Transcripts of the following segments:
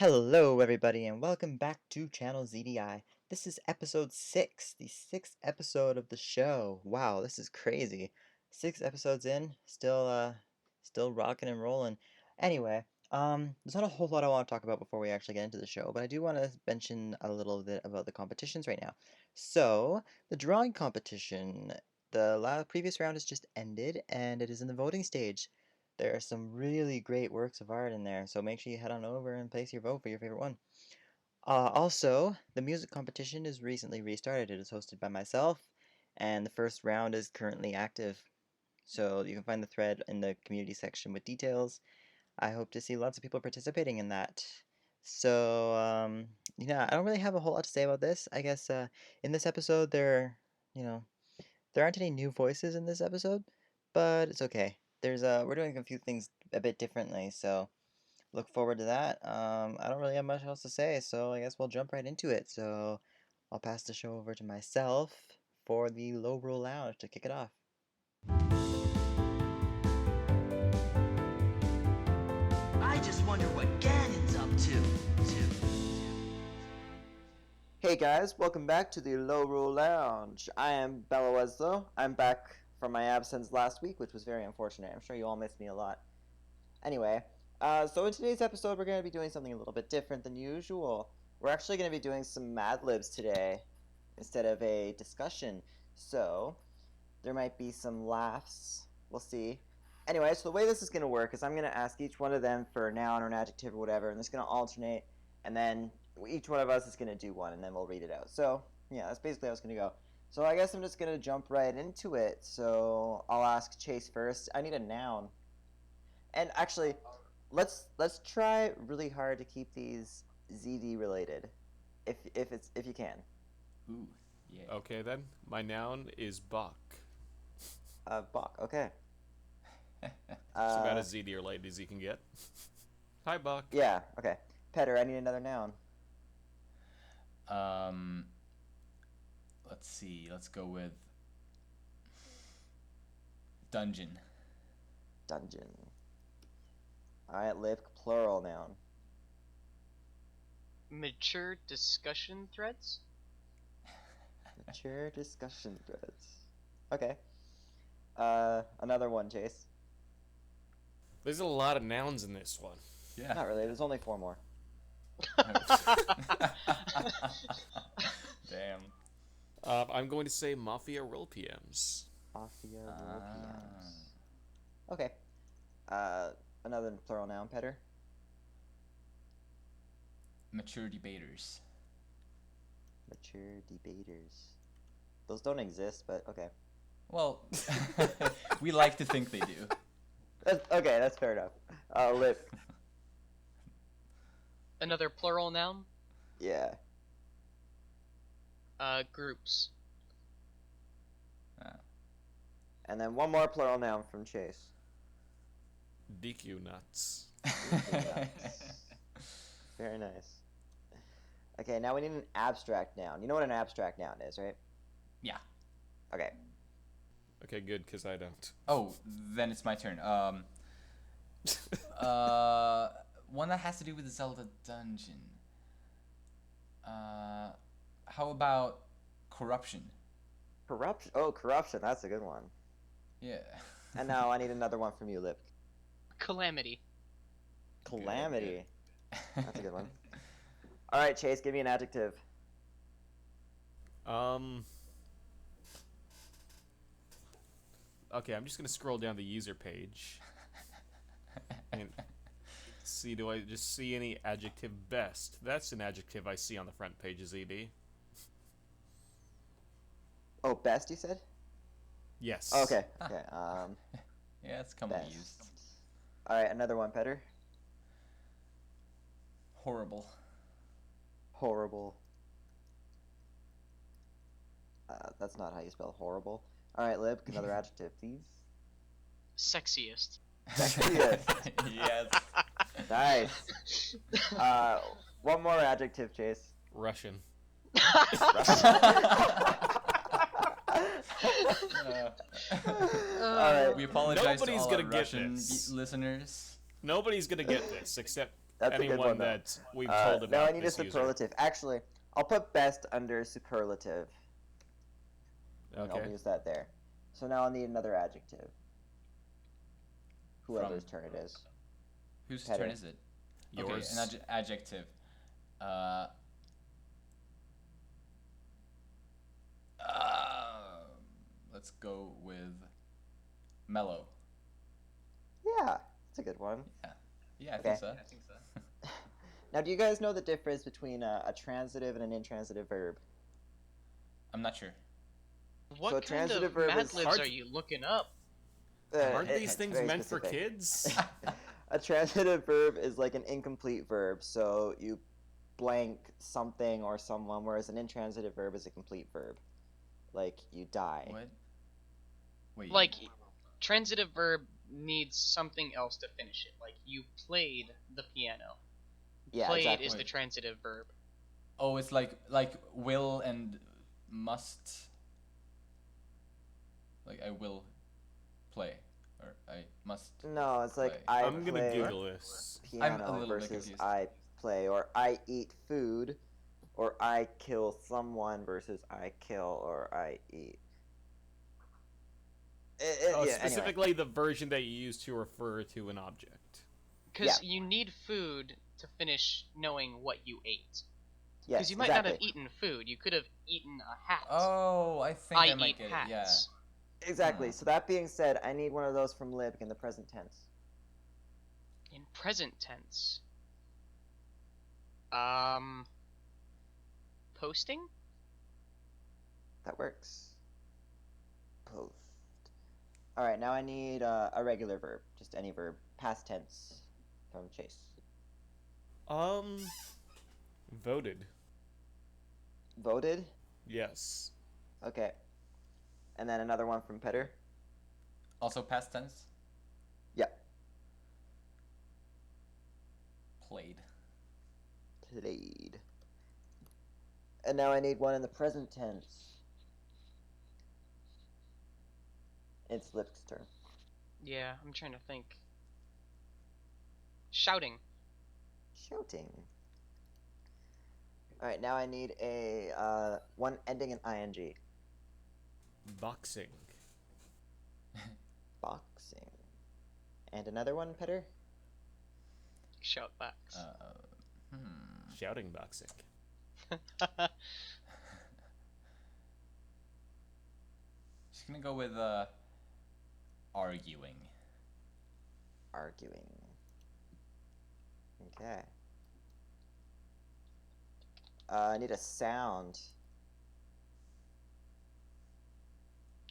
Hello, everybody, and welcome back to Channel ZDI. This is episode 6, the 6th episode of the show. Wow, this is crazy. 6 episodes in, still rocking and rolling. Anyway, there's not a whole lot I want to talk about before we actually get into the show, but I do want to mention a little bit about the competitions right now. So, the drawing competition, the previous round has just ended, and it is in the voting stage. There are some really great works of art in there, so make sure you head on over and place your vote for your favorite one. Also, the music competition is recently restarted. It is hosted by myself, and the first round is currently active. So you can find the thread in the community section with details. I hope to see lots of people participating in that. So, yeah, I don't really have a whole lot to say about this. I guess in this episode, there aren't any new voices in this episode, but it's okay. We're doing a few things a bit differently, so look forward to that. I don't really have much else to say, so I guess we'll jump right into it. So I'll pass the show over to myself for the Lorule Lounge to kick it off. I just wonder what Ganon's up to. Hey guys, welcome back to the Lorule Lounge. I am Bella Weslow. I'm back from my absence last week, which was very unfortunate. I'm sure you all missed me a lot. Anyway, so in today's episode, we're going to be doing something a little bit different than usual. We're actually going to be doing some Mad Libs today instead of a discussion. So, there might be some laughs. We'll see. Anyway, so the way this is going to work is I'm going to ask each one of them for a noun or an adjective or whatever, and it's going to alternate, and then each one of us is going to do one, and then we'll read it out. So, yeah, that's basically how it's going to go. So I guess I'm just going to jump right into it. So I'll ask Chase first. I need a noun. And actually, let's try really hard to keep these ZD related, if you can. Ooh, yeah. Okay then, my noun is Buck. Bach. Okay. It's about as ZD related as you can get. Hi, Buck. Yeah. Okay. Petter, I need another noun. Let's see. Let's go with dungeon. Dungeon. All right, Libk, plural noun. Mature discussion threads? Mature discussion threads. Okay. Another one, Chase. There's a lot of nouns in this one. Yeah. Not really. There's only 4 more. Damn. I'm going to say Mafia Role PMs. Mafia role PMs. Okay. Another plural noun, Petter. Mature debaters. Mature debaters. Those don't exist, but okay. Well, we like to think they do. Okay, that's fair enough. Lip. Another plural noun? Yeah. Groups. And then one more plural noun from Chase. DekuNuts. Very nice. Okay, now we need an abstract noun. You know what an abstract noun is, right? Yeah. Okay. Okay, good, because I don't. Oh, then it's my turn. One that has to do with the Zelda dungeon. How about corruption? Corruption. Oh, corruption. That's a good one. Yeah. And now I need another one from you, Lip. Calamity. Calamity. That's a good one. All right, Chase, give me an adjective. Okay, I'm just going to scroll down the user page. And see, do I just see any adjective best? That's an adjective I see on the front page of ZD. Oh, best, you said? Yes. Oh, okay. Okay. Yeah, it's commonly Best. used. All right, another one, Petter. Horrible. Horrible. That's not how you spell horrible. All right, Lib, another adjective, please. Sexiest. Sexiest. Yes. Nice. One more adjective, Chase. Russian. All right. We apologize Nobody's to all gonna our get Russian this. listeners. Nobody's going to get this, except That's a good anyone one, though. that we've told about Now I need a this user. superlative. Actually, I'll put best under superlative. And Okay. I'll use that there. So now I'll need another adjective. Whoever's turn it is. Whose Petter. turn is it? Yours. Okay, an adjective. Let's go with mellow. Yeah, that's a good one. Yeah, I Okay. think so. Now, do you guys know the difference between a transitive and an intransitive verb? I'm not sure. What So a kind transitive of verb Mad is Libs hard are to- you looking up? Aren't It's these things very meant for specific. kids? A transitive verb is like an incomplete verb, so you blank something or someone, whereas an intransitive verb is a complete verb. Like, you die. What? Wait. Like, transitive verb needs something else to finish it. Like, you played the piano. Yeah, Played exactly. is the transitive verb. Oh, it's like will and must. Like I will play, or I must. No, it's like Play. I'm gonna play Google this. I'm a piano little bit versus confused. I play, or I eat food, or I kill someone versus I kill or I eat. Yeah, Specifically the version that you use to refer to an object. Because you need food to finish knowing what you ate. Yes, Because you might not have eaten food. You could have eaten a hat. Oh, I think I might eat get hats. it. Yeah. Exactly. So that being said, I need one of those from Libk in the present tense. In present tense. Posting? That works. Post. All right, now I need a regular verb, just any verb, past tense, from Chase. Voted. Voted. Yes. Okay. And then another one from Petter. Also past tense. Yep. Played. Played. And now I need one in the present tense. It's Libk's turn. Yeah, I'm trying to think. Shouting. Shouting. All right, now I need a one ending in ing. Boxing. Boxing. And another one, Petter. Shout backs. Shouting boxing. Just gonna go with arguing. Arguing. Okay. I need a sound.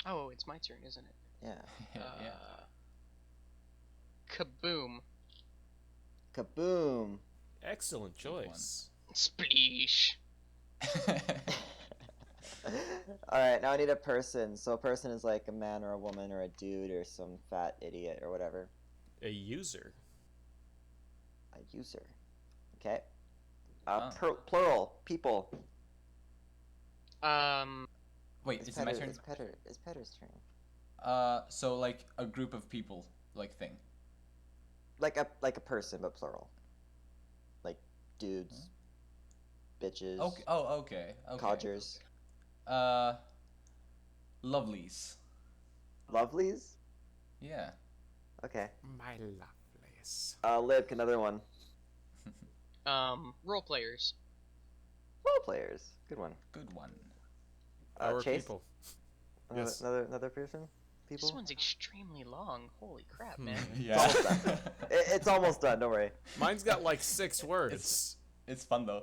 Oh, it's my turn, isn't it? Yeah. Yeah. Kaboom. Kaboom. Excellent choice. Spleesh. Alright, now I need a person. So a person is like a man or a woman or a dude or some fat idiot or whatever. A user. A user. Okay. Ah. Plural. People. Wait, is it my turn? It's Petter's turn. So like a group of people, like thing. Like a person, but plural. Like dudes, bitches, Okay. Oh, okay. Okay. codgers, Lovelies. lovelies. Yeah. Okay. My lovelies. Libk, another one. Role players. Role players. Good one. Good one. Our Chase. people. Another, Yes. another person. People. This one's extremely long. Holy crap, man. Yeah. It's almost done. Don't worry. Mine's got like 6 words. It's fun though.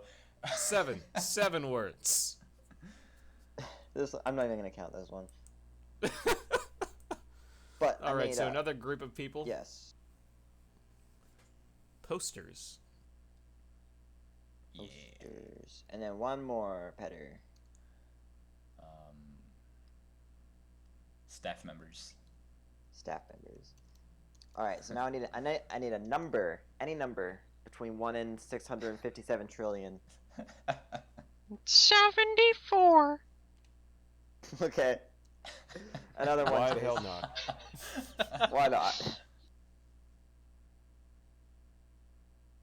7 words. I'm not even gonna count this one. But I Alright, need, so another group of people. Yes. Posters. Yeah. Posters. And then one more, Petter. Staff members. Staff members. All right. So now I need a number. Any number between 1 and 657 trillion. 74. Okay. Another one. Why the Chase. hell not? Why not?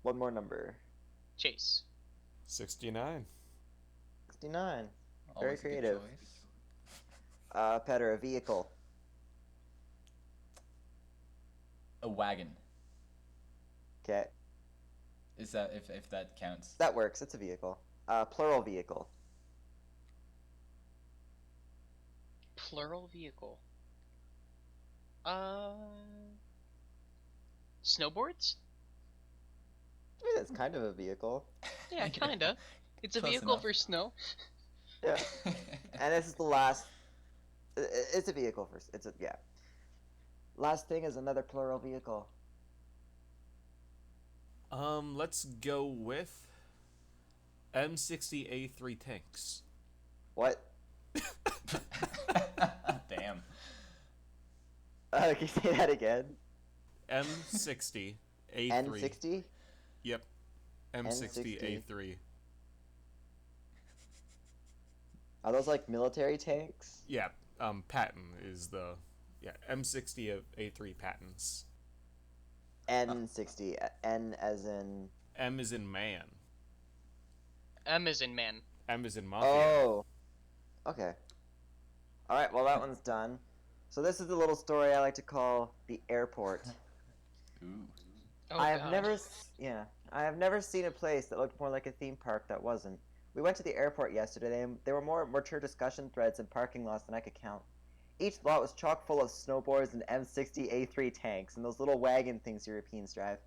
One more number. Chase. 69. 69. Very Always a good creative. choice. Petter, a vehicle. A wagon. Okay. Is that if that counts? That works. It's a vehicle. Plural vehicle. Plural vehicle. Snowboards? I mean, it's kind of a vehicle. Yeah, kinda. It's a Close vehicle enough. for snow. Yeah. And this is the last. It's a vehicle first. Yeah. Last thing is another plural vehicle. Let's go with M60A3 tanks. What? Damn. Can you say that again? M60A3. N60? Yep. M60A3. Are those like military tanks? Yeah. Patton is the M60A3 Pattons. N60. N as in. M is in man. M is in man. M is in mafia. Oh. Okay. Alright, well, that one's done. So, this is the little story I like to call the airport. Ooh. Oh, I have God. I have never seen a place that looked more like a theme park that wasn't. We went to the airport yesterday, and there were more mature discussion threads and parking lots than I could count. Each lot was chock full of snowboards and M60A3 tanks and those little wagon things Europeans drive.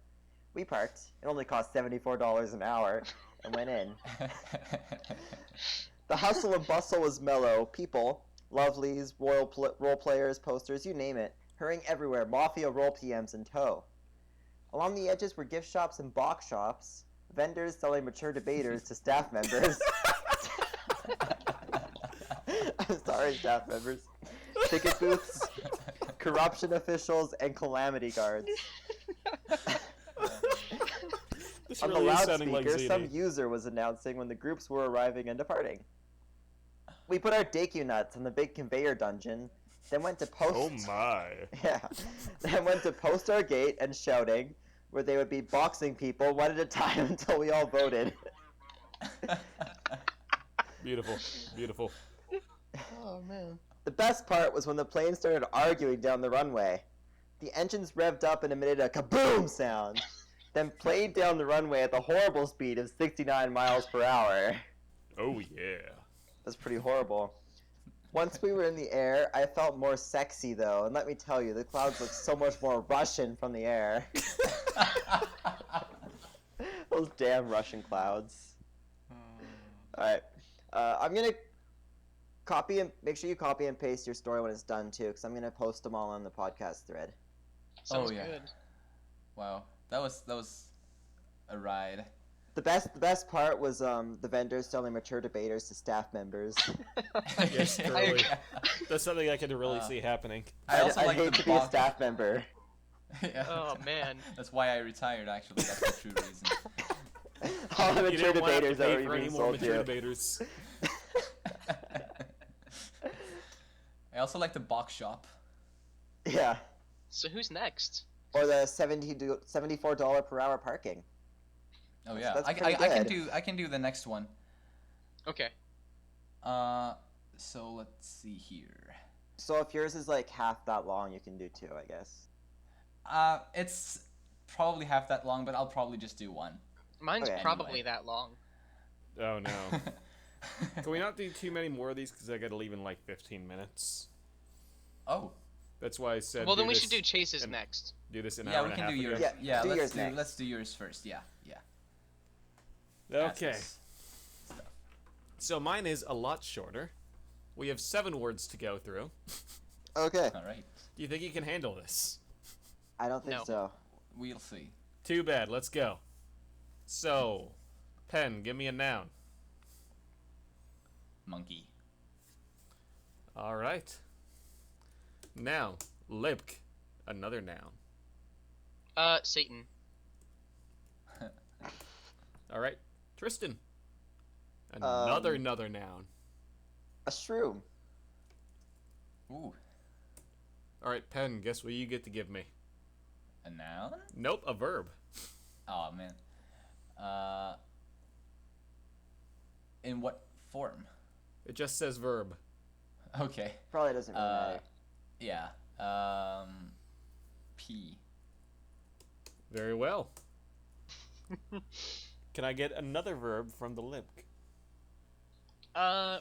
We parked. It only cost $74 an hour, and went in. The hustle and bustle was mellow. People, lovelies, role players, posters, you name it, hurrying everywhere, mafia role PMs in tow. Along the edges were gift shops and box shops, vendors selling mature debaters to staff members. I'm sorry, staff members. Ticket booths, corruption officials, and calamity guards. This On the really is sounding loudspeaker, like some ZD. user was announcing when the groups were arriving and departing. We put our DekuNuts on the big conveyor dungeon, then went to post. Oh my. Yeah. Then went to post our gate and shouting, where they would be boxing people one at a time until we all voted. Beautiful. Beautiful. Oh, man. The best part was when the plane started arguing down the runway. The engines revved up and emitted a kaboom sound, then played down the runway at the horrible speed of 69 miles per hour. Oh yeah. That's pretty horrible. Once we were in the air, I felt more sexy though, and let me tell you, the clouds look so much more Russian from the air. Those damn Russian clouds. Alright. I'm gonna make sure you copy and paste your story when it's done too, because I'm gonna post them all on the podcast thread. Sounds yeah. good. Wow, that was a ride. The best part was the vendors selling mature debaters to staff members. Yes, totally. That's something I could really see happening. I also I'd like hate the to be a box. staff member. Yeah. Oh, man. That's why I retired. Actually, that's the true reason. All the You mature didn't want to have to debaters that pay were for any being more sold mature to. debaters. I also like the box shop. Yeah. So who's next? Or the $74 per hour parking. Oh yeah, That's I pretty good. can do the next one. Okay. So let's see here. So if yours is like half that long, you can do two, I guess. It's probably half that long, but I'll probably just do one. Mine's Okay. probably Anyway. that long. Oh no. Can we not do too many more of these? Because I gotta leave in like 15 minutes. Oh, That's why I said. Well, then we this should do Chase's in- next. Do this an yeah, hour we and a can half do yours. ago. Yeah, do yours next. Let's do yours first. Yeah. Okay. Passes. So mine is a lot shorter. We have 7 words to go through. Okay. All right, Do you think you can handle this? I don't think No. so. we'll see. Too bad. Let's go. So, Pen, give me a noun. Monkey. All right. Now, Libk, another noun. Satan. All right, Tristan, another noun. A shroom. Ooh, All right, Pen, guess what you get to give me? a noun? Nope, a verb. Oh man. Uh, in what form? It just says verb. Okay. Probably doesn't really matter. Yeah. P. Very well. Can I get another verb from the Libk?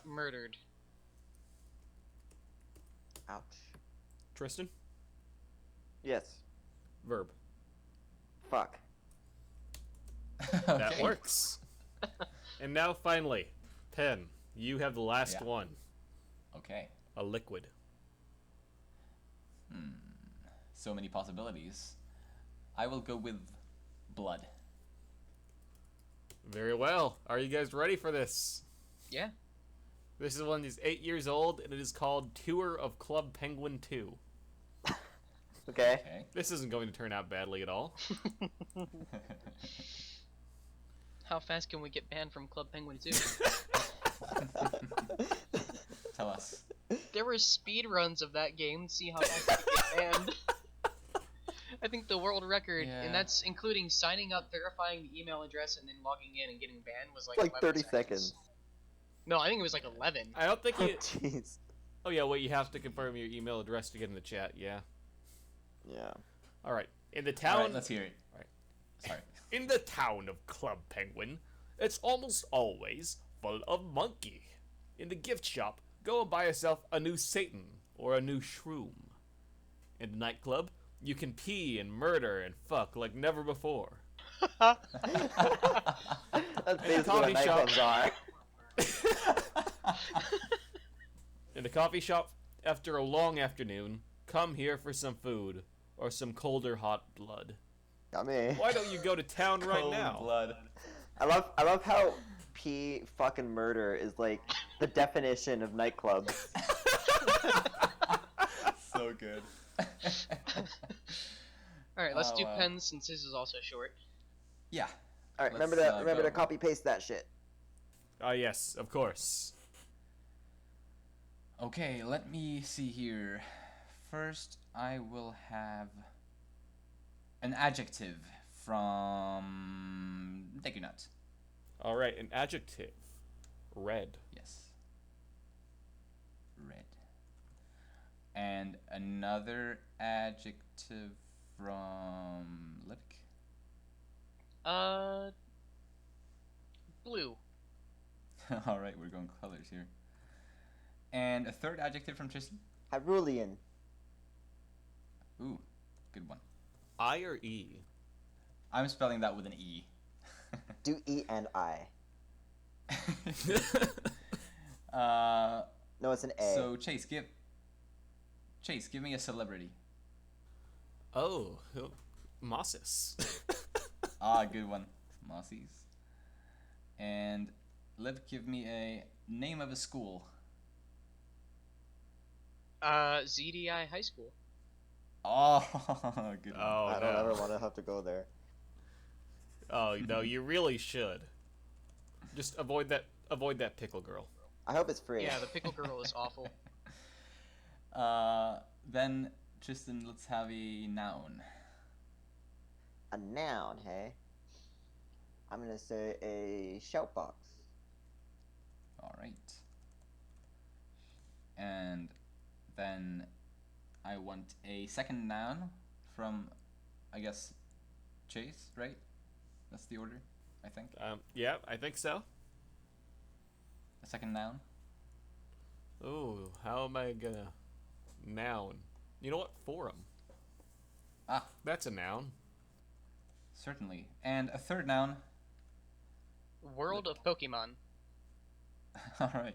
Murdered. Ouch. Tristan? Yes. Verb. Fuck. That works. And now finally, Pen, you have the last Yeah. one. Okay. A liquid. So many possibilities. I will go with blood. Very well. Are you guys ready for this? Yeah. This is one that is 8 years old, and it is called Tour of Club Penguin 2. Okay. Okay. This isn't going to turn out badly at all. How fast can we get banned from Club Penguin 2? Tell us. There were speed runs of that game to see how fast we get banned. I think the world record, Yeah. and that's including signing up, verifying the email address, and then logging in and getting banned, was like, Like 11 30 seconds. No, I think it was like 11. I don't think Oh, you... jeez. Oh yeah, wait, you have to confirm your email address to get in the chat, yeah. Yeah. Alright, in the All town... right, let's hear it. Alright. Sorry. In the town of Club Penguin, it's almost always full of monkey. In the gift shop, go and buy yourself a new Satan or a new shroom. In the nightclub, you can pee and murder and fuck like never before. That's basically coffee what shop. nightclubs are. In the coffee shop, after a long afternoon, come here for some food or some colder hot blood. Got me. Why don't you go to town right Cold now? blood. I love how P fucking murder is like the definition of nightclubs. So good. Alright, let's Oh, do wow. pens since this is also short. Yeah. All right, Let's, remember to go. copy paste that shit. Ah, yes, of course. Okay, let me see here. First, I will have an adjective from DekuNut. Alright, an adjective. Red. Yes. Red. And another adjective from Libk. Blue. Alright, we're going colors here. And a third adjective from Tristan. Hyrulian. Ooh, good one. I or E? I'm spelling that with an E. Do E and I. No, it's an A. So Chase, give me a celebrity. Oh, Mosses. Ah, good one. Mossies. And Liv, give me a name of a school. ZDI High School. Oh, good one. Oh, I don't no. ever want to have to go there. Oh, no, you really should. Just avoid that pickle girl. I hope it's free. Yeah, the pickle girl is awful. Then Tristan, let's have a noun. A noun, hey? I'm gonna say a shoutbox. All right. And then I want a second noun from, I guess, Chase, right? That's the order, I think. Yeah, I think so. A second noun. Ooh, how am I gonna... Noun. You know what? Forum. Ah, That's a noun. certainly. And a third noun. World of Pokemon. All right.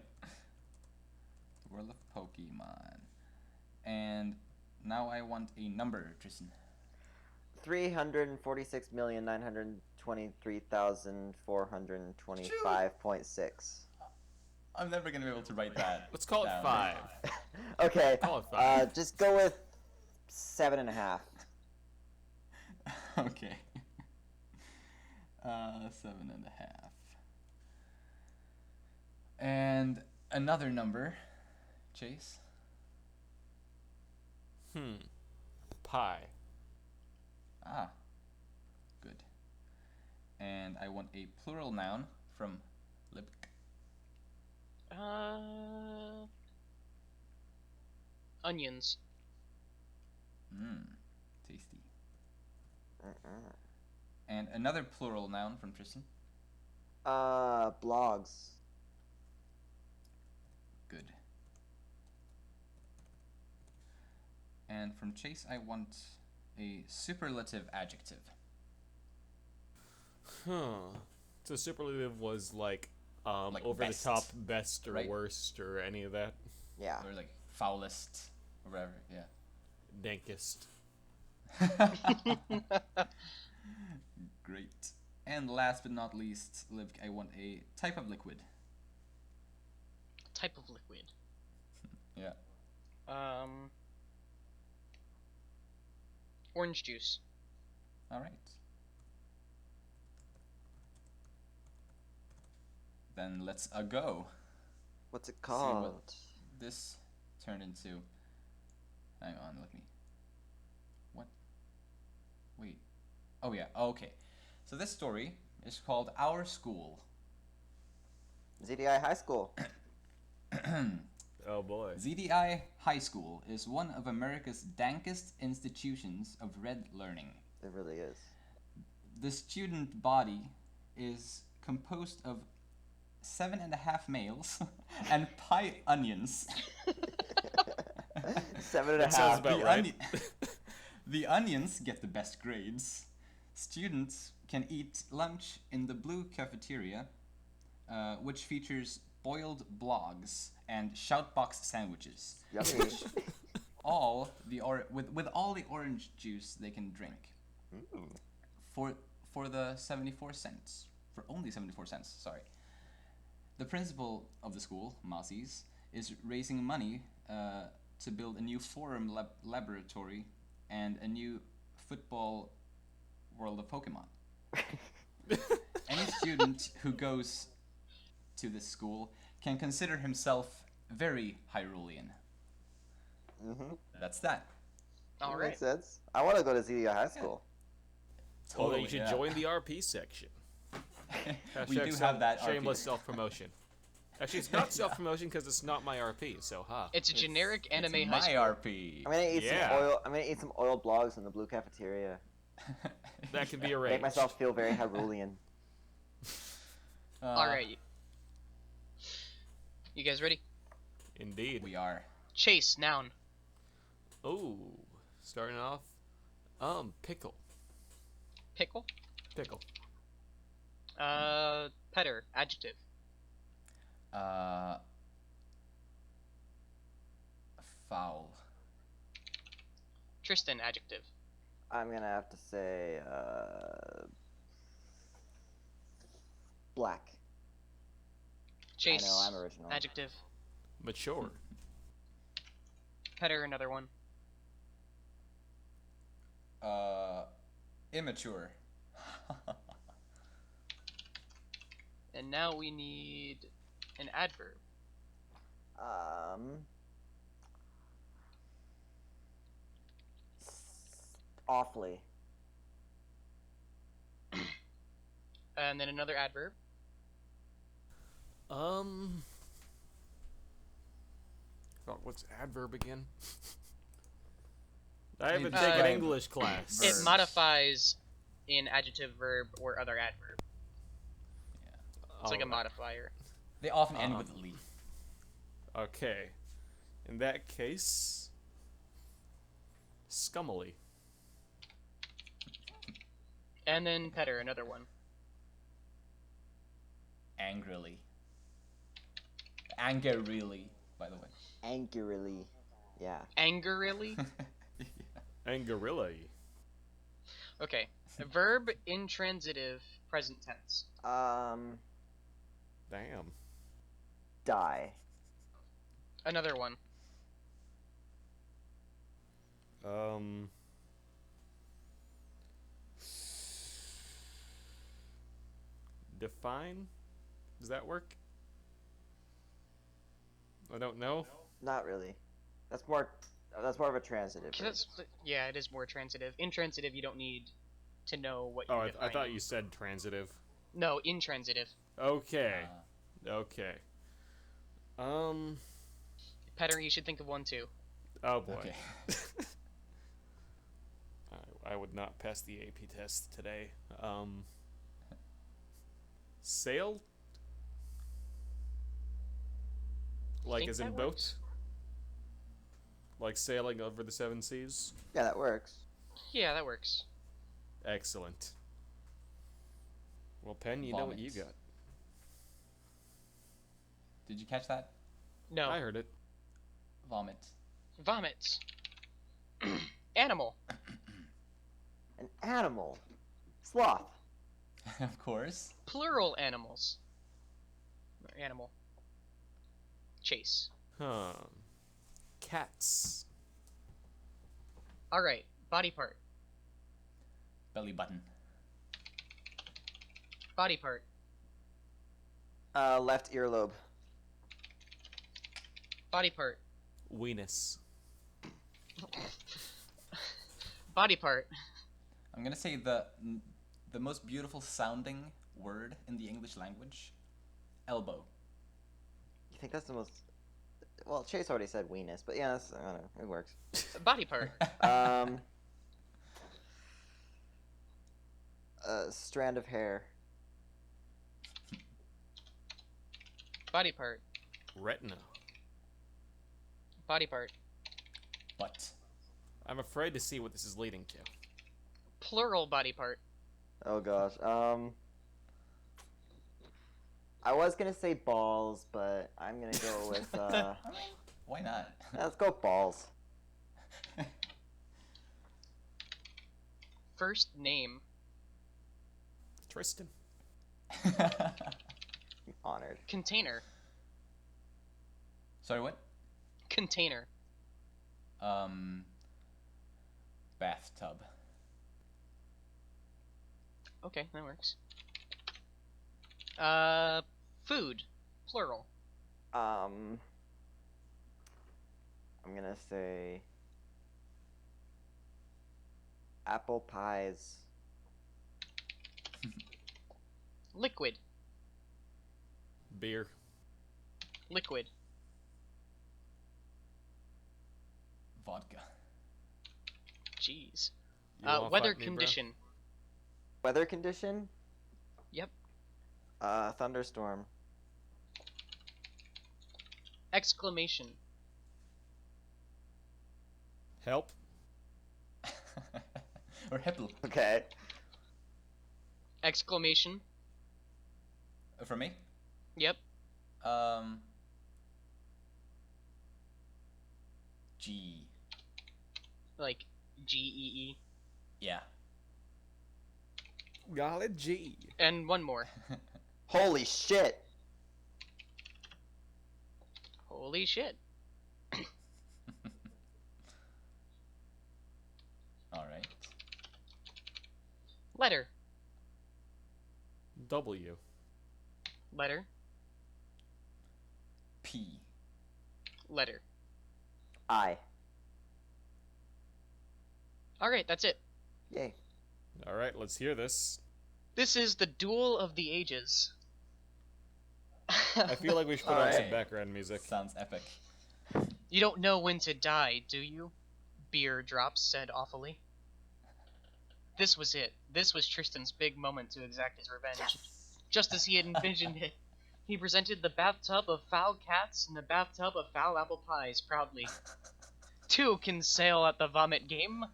World of Pokemon. And now I want a number, Tristan. 346,923,425.6. I'm never gonna be able to write that. Let's call it down. 5. Okay. Call it 5. Just go with 7.5. Okay. 7.5. And another number, Chase. Pi. Ah, good. And I want a plural noun from Libk. Onions. Tasty. And another plural noun from Tristan. Blogs. Good. And from Chase, I want a superlative adjective. Huh. So superlative was like, Like over best, the top, best or right? worst or any of that. Yeah. Or like foulest, or whatever, yeah. Dankest. Great. And last but not least, Libk, I want a type of liquid. Type of liquid. Yeah. Orange juice. Alright. Then let's go. What's it See called? what this turned into. Hang on, let me. What? Wait. Oh yeah, okay. So this story is called Our School. ZDI High School. Oh boy. ZDI High School is one of America's dankest institutions of red learning. It really is. The student body is composed of 7.5 males and pie onions. 7.5. That sounds about right. The onions get the best grades. Students can eat lunch in the blue cafeteria, which features boiled blogs and shoutbox sandwiches. Yummy. With all the orange juice they can drink. For the 74 cents. For only 74 cents, sorry. The principal of the school, Mazis, is raising money to build a new forum laboratory and a new football world of Pokemon. Any student who goes to this school can consider himself very Hyrulian. That's that. All That right. makes sense. I want to go to ZDI High School. Well, then you Totally, should yeah. join the RP section. We Hashtag do have that shameless RP. self-promotion. Actually, it's not self-promotion because it's not my RP, so It's a generic anime It's high my school. RP. I'm gonna eat Yeah. some oil. I'm gonna eat some oiled blogs in the blue cafeteria. that can be Make arranged. myself feel very Hyrulean. All right. You guys ready? Indeed. We are. Chase, noun. Oh, starting off, pickle. Pickle. Pickle. Petter, adjective. Foul. Tristan, adjective. I'm gonna have to say black. Chase, I know I'm original. adjective. Mature. Petter, another one. Immature. And now we need an adverb. Awfully. And then another adverb. What's adverb again? I haven't Uh, taken English class. Verbs. It modifies in adjective, verb, or other adverb. It's like a Alright. modifier. They often end with leaf. Okay. In that case, scummily. And then Petter, another one. Angrily. Angerily, by the way. Angrily. Yeah. Angerily? And gorilla. Okay. A verb, intransitive, present tense. Damn. Die. Another one. Define? Does that work? I don't know. Not really. That's more of a transitive. Yeah, it is more transitive. Intransitive, you don't need to know what Oh, you're I defining. thought you said transitive. No, intransitive. Okay. Okay. Petter, you should think of one too. Oh boy. Okay. I would not pass the AP test today. Sail? Like Think as that in works. boat? Like sailing over the seven seas? Yeah, that works. Yeah, that works. Excellent. Well, Pen, you know what you Vomit. got. Did you catch that? No. I heard it. Vomit. Vomits. Animal. An animal. Sloth. Of course. Plural animals. Animal. Chase. Huh. Cats. Alright, body part. Belly button. Body part. Left earlobe. Body part. Weenus. Body part. I'm gonna say the most beautiful sounding word in the English language. Elbow. You think that's the most... Well, Chase already said weenus, but yeah, I don't know, it works. Body part. A strand of hair. Body part. Retina. Body part. Butt. I'm afraid to see what this is leading to. Plural body part. Oh gosh. I was gonna say balls, but I'm gonna go with I mean, why not? let's go balls. First name. Tristan. I'm honored. Container. Sorry, what? Container. Bathtub. Okay, that works. Food. Plural. I'm gonna say apple pies. Liquid. Beer. Liquid. Vodka. Jeez. You wanna Weather fight me, bro? condition. Weather condition? Yep. Thunderstorm. Exclamation. Help. Or Hippel. Okay. Exclamation. For me? Yep. G. Like G-E-E. Yeah. Golly gee. And one more. Holy shit! Holy shit. Alright. Letter. W. Letter. P. Letter. I. Alright, that's it. Yay. Alright, let's hear this. This is the Duel of the Ages. I feel like we should put on some Alright. background music. Sounds epic. You don't know when to die, do you? Beer Drops said awfully. This was it. This was Tristan's big moment to exact his revenge. Just as he had envisioned it, he presented the bathtub of foul cats and the bathtub of foul apple pies proudly. Two can sail at the vomit game.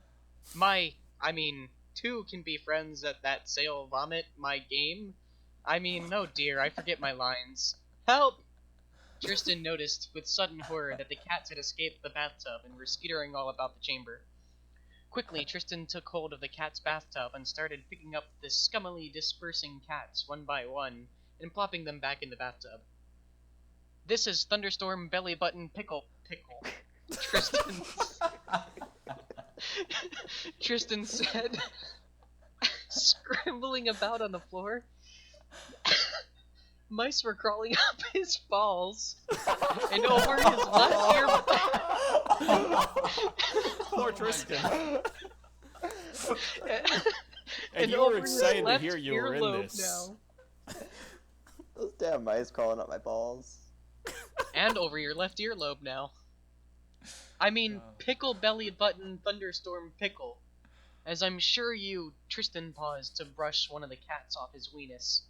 Two can be friends at that sail vomit my game. No dear, I forget my lines. Help! Tristan noticed with sudden horror that the cats had escaped the bathtub and were skittering all about the chamber. Quickly, Tristan took hold of the cat's bathtub and started picking up the scummily dispersing cats one by one and plopping them back in the bathtub. This is Thunderstorm Belly Button Pickle. Tristan said, scrambling about on the floor. Mice were crawling up his balls and over his left ear. Poor Tristan. and And you were over his excited to left hear you were in earlobe this. now. Those damn mice crawling up my balls. And over your left earlobe now. I mean, pickle belly button thunderstorm pickle. As I'm sure you, Tristan paused to brush one of the cats off his weenus.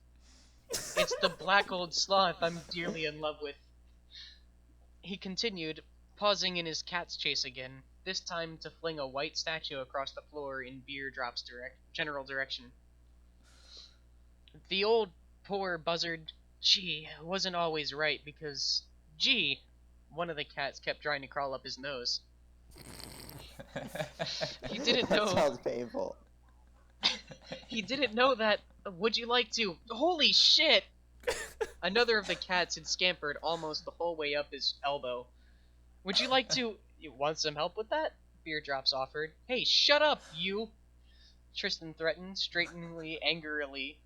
It's the black old sloth I'm dearly in love with. He continued, pausing in his cat's chase again, this time to fling a white statue across the floor in Beardrop's general direction. The old poor buzzard, gee, wasn't always right because, gee, one of the cats kept trying to crawl up his nose. He didn't know. That sounds painful. He didn't know that. Would you like to? Holy shit! Another of the cats had scampered almost the whole way up his elbow. Would you like to? You want some help with that? Beardrops offered. Hey, shut up, you! Tristan threatened, straightening angrily,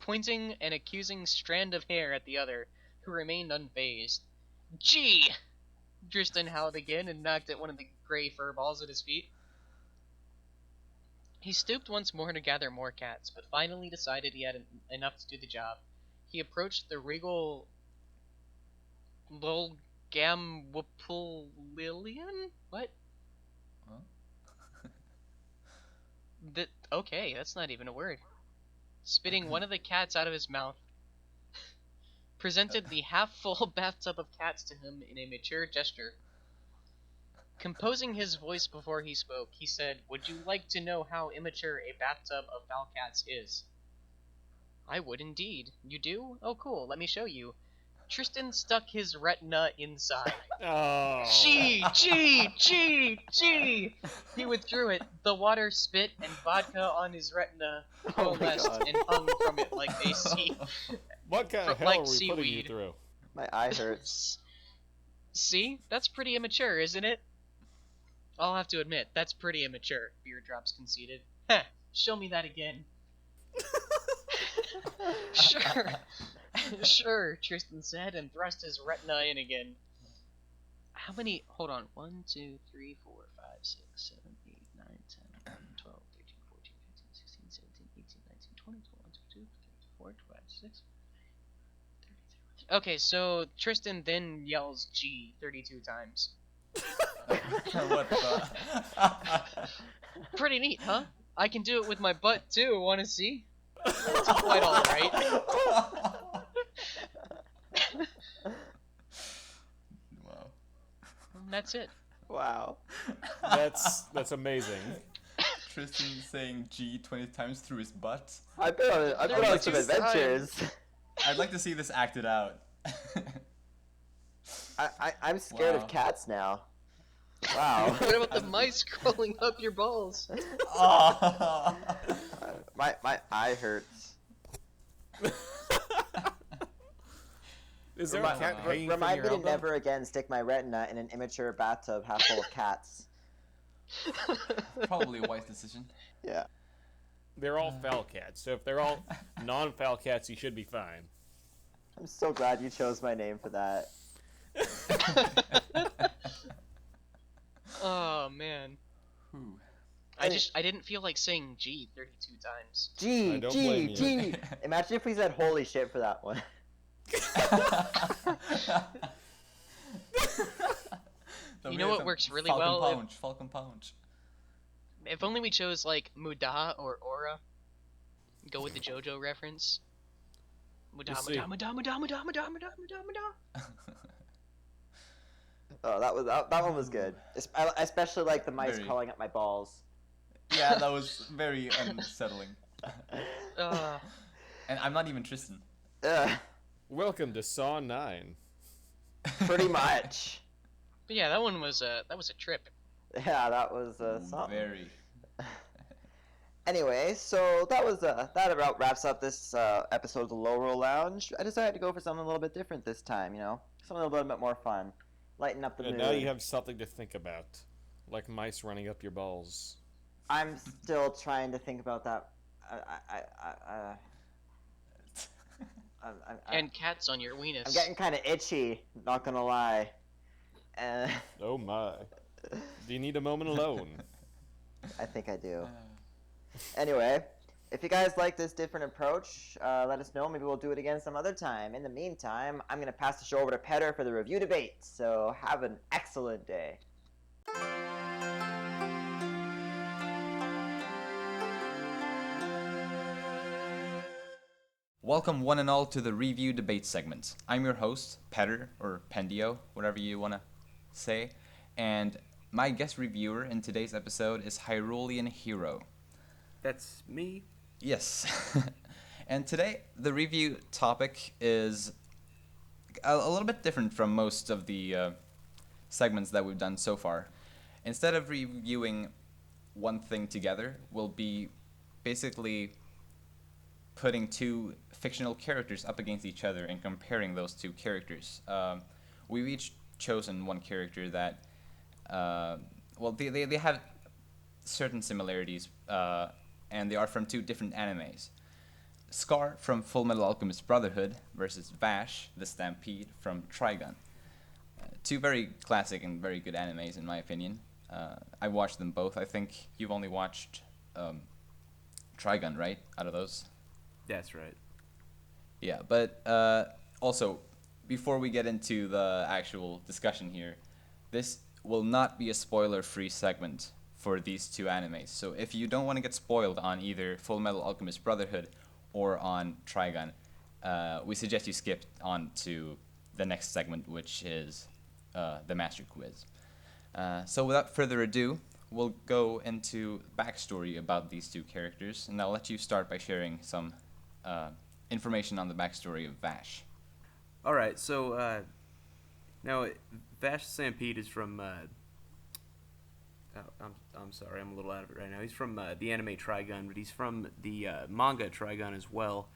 pointing an accusing strand of hair at the other, who remained unfazed. Gee! Tristan howled again and knocked at one of the gray fur balls at his feet. He stooped once more to gather more cats, but finally decided he had enough to do the job. He approached the regal Lolgamwapulilian? What? Huh? Okay, that's not even a word. Spitting one of the cats out of his mouth, presented the half-full bathtub of cats to him in a mature gesture. Composing his voice before he spoke, he said, "Would you like to know how immature a bathtub of foul cats is?" I would indeed. You do? Oh cool, let me show you. Tristan stuck his retina inside. Oh. Gee! He withdrew it. The water spit and vodka on his retina Oh my coalesced God. and hung from it like a sea. What kind of hell Like are we putting you seaweed. through? My eye hurts. See? That's pretty immature, isn't it? I'll have to admit, that's pretty immature, Beardrops conceded. Heh, show me that again. Sure. Sure, Tristan said, and thrust his retina in again. How many? Hold on. 1, 2, 3, 4, 5, 6, 7, 8, 9, 10, 11, 12, 13, 14, 15, 16, 17, 18, 19, 20, 21, 22, 23, 24, 26. Okay, so Tristan then yells G 32 times. What the? Pretty neat, huh? I can do it with my butt too, wanna see? It's quite alright. Wow. That's it. Wow. That's amazing. Tristan saying G 20 times through his butt. I've been on some 32 adventures. I'd like to see this acted out. I'm scared Wow. of cats now. Wow. What about the mice crawling up your balls? Oh. My eye hurts. Is there a cat hanging from Remind your me to elbow? never again stick my retina in an immature bathtub half full of cats. Probably a wise decision. Yeah. They're all foul cats, so if they're all non-foul cats, you should be fine. I'm so glad you chose my name for that. Oh man. Whew. I didn't feel like saying G 32 times. G, I don't G, blame you. G. Imagine if we said holy shit for that one. You know what works really Falcon well? Punch, Falcon Punch. If only we chose like Muda or Aura. Go with the JoJo reference. Muda, We'll see. Muda, Muda, Muda, Muda, Muda, Muda, Muda, Muda. Oh, that one was good. I especially like the mice Very. crawling up my balls. Yeah, that was very unsettling. Uh, And I'm not even Tristan. Ugh, Welcome to Saw 9. pretty much. but yeah, that was a trip. Yeah, that was something. Very. Anyway, so that about wraps up this episode of the Lorule Lounge. I decided to go for something a little bit different this time, you know? Something a little bit more fun. Lighten up the And mood. now you have something to think about. Like mice running up your balls. I'm still trying to think about that. And cats on your weenus. I'm getting kind of itchy, not gonna lie. Oh my. Do you need a moment alone? I think I do. Anyway, if you guys like this different approach, let us know. Maybe we'll do it again some other time. In the meantime, I'm going to pass the show over to Petter for the review debate. So have an excellent day. Welcome one and all to the review debate segment. I'm your host, Petter, or Pendio, whatever you want to say, and my guest reviewer in today's episode is Hyrulian Hero. That's me. Yes. And today, the review topic is a little bit different from most of the segments that we've done so far. Instead of reviewing one thing together, we'll be basically putting two fictional characters up against each other and comparing those two characters. We've each chosen one character that, they have certain similarities, and they are from two different animes. Scar from Full Metal Alchemist Brotherhood versus Vash, the Stampede from Trigun. Two very classic and very good animes in my opinion. I watched them both. I think you've only watched Trigun, right, out of those? That's right. Yeah, but also, before we get into the actual discussion here, this will not be a spoiler-free segment for these two animes. So if you don't want to get spoiled on either Full Metal Alchemist Brotherhood or on Trigun, we suggest you skip on to the next segment, which is the Master Quiz. So without further ado, we'll go into backstory about these two characters, and I'll let you start by sharing some information on the backstory of Vash. All right, so now Vash Stampede is from. I'm sorry, I'm a little out of it right now. He's from the anime Trigun, but he's from the manga Trigun as well.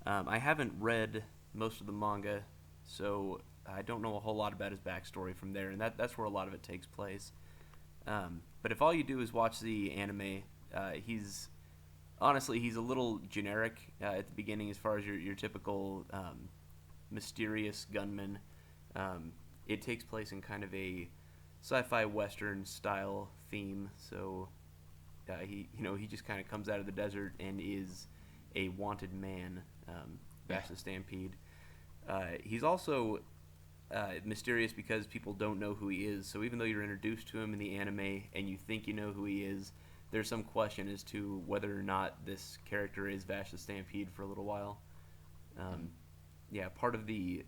I haven't read most of the manga, so I don't know a whole lot about his backstory from there, and that's where a lot of it takes place. But if all you do is watch the anime, he's a little generic at the beginning as far as your typical mysterious gunman. It takes place in kind of a sci-fi western style theme, so he just kind of comes out of the desert and is a wanted man, Vash the Stampede. He's also mysterious because people don't know who he is, so even though you're introduced to him in the anime and you think you know who he is, there's some question as to whether or not this character is Vash the Stampede for a little while. Part of the,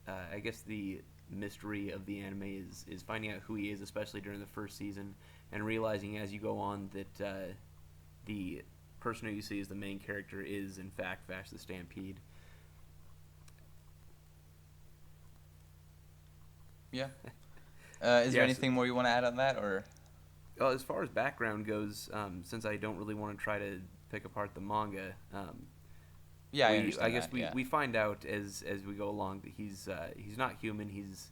I guess the mystery of the anime is finding out who he is, especially during the first season, and realizing as you go on that the person who you see as the main character is in fact Vash the Stampede. Yeah. Is there anything more you want to add on that, or? As far as background goes, since I don't really want to try to pick apart the manga, I understand. I guess we find out as we go along that he's not human. He's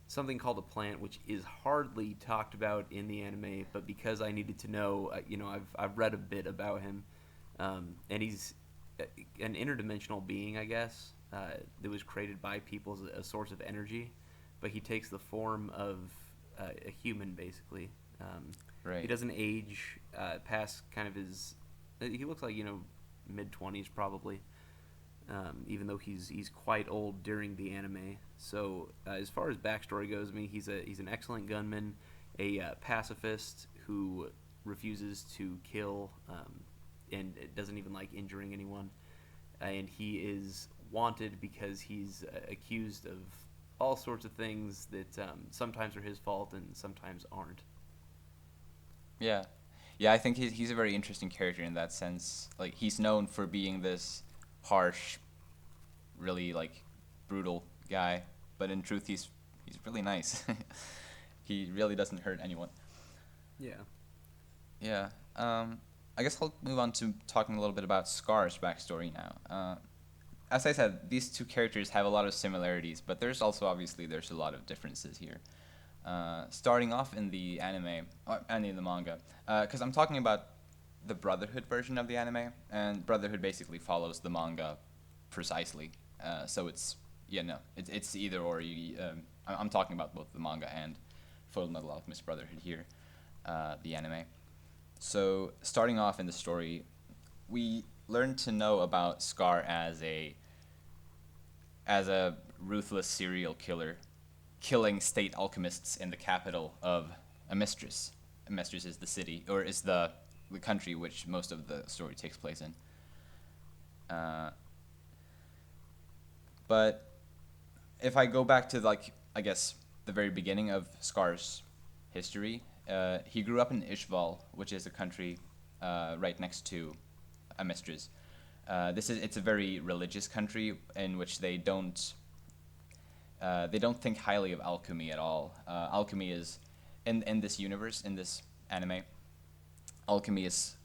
something called a plant, which is hardly talked about in the anime. But because I needed to know, I've read a bit about him, and he's an interdimensional being, I guess, that was created by people as a source of energy. But he takes the form of a human, basically. Right. He doesn't age past kind of his. He looks like mid-20s probably, even though he's quite old during the anime. So as far as backstory goes, I mean he's an excellent gunman, a pacifist who refuses to kill, and doesn't even like injuring anyone, and he is wanted because he's accused of all sorts of things that sometimes are his fault and sometimes aren't. Yeah, I think he's a very interesting character in that sense. Like, he's known for being this harsh, really brutal guy, but in truth he's really nice. He really doesn't hurt anyone. Yeah. I guess I'll move on to talking a little bit about Scar's backstory now. As I said, these two characters have a lot of similarities, but there's a lot of differences here. Starting off in the anime, and in the manga, because I'm talking about the Brotherhood version of the anime, and Brotherhood basically follows the manga precisely. So it's either or. I'm talking about both the manga and Full Metal Alchemist Brotherhood here, the anime. So starting off in the story, we learn to know about Scar as a ruthless serial killer, killing state alchemists in the capital of Amistris. Amistris is the city, or is the country which most of the story takes place in. But if I go back to, like, I guess the very beginning of Scar's history, he grew up in Ishval, which is a country right next to Amistris. It's a very religious country in which they don't think highly of alchemy at all. Alchemy is in this universe, in this anime, alchemy is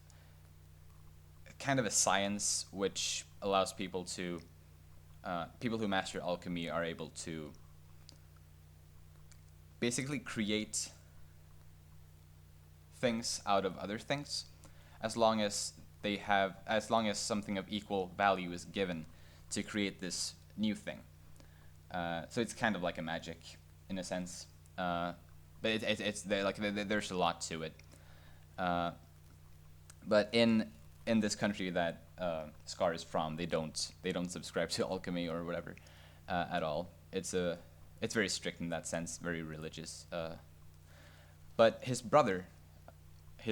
kind of a science which allows people who master alchemy are able to basically create things out of other things, as long as something of equal value is given to create this new thing. So it's kind of like a magic in a sense, but there's a lot to it. But in this country that Scar is from, they don't subscribe to alchemy or whatever at all. It's very strict in that sense, very religious. But his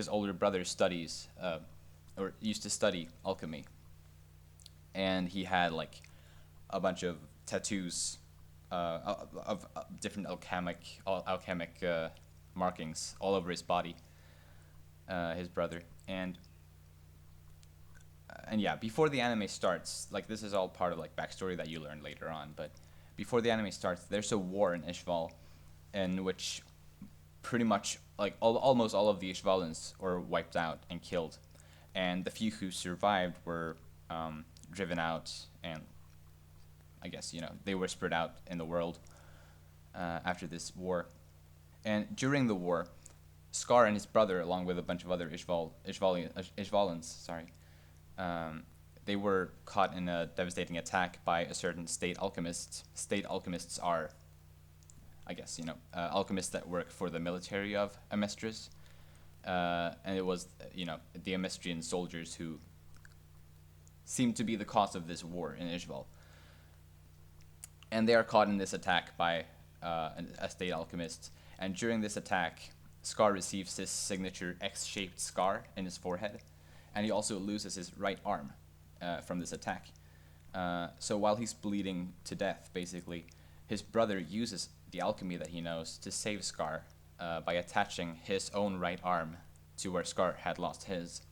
older brother studies or used to study alchemy, and he had like a bunch of tattoos of different alchemic markings all over his body. His brother, and yeah, before the anime starts, like, this is all part of like backstory that you learn later on, but before the anime starts, there's a war in Ishval in which pretty much like almost all of the Ishvalans were wiped out and killed, and the few who survived were driven out, and I guess, they were spread out in the world after this war. And during the war, Scar and his brother, along with a bunch of other Ishvalans, they were caught in a devastating attack by a certain state alchemist. State alchemists are, I guess, alchemists that work for the military of Amistris. And it was, the Amistrian soldiers who seemed to be the cause of this war in Ishval. And they are caught in this attack by a state alchemist. And during this attack, Scar receives his signature X-shaped scar in his forehead, and he also loses his right arm from this attack. So while he's bleeding to death, basically, his brother uses the alchemy that he knows to save Scar by attaching his own right arm to where Scar had lost his.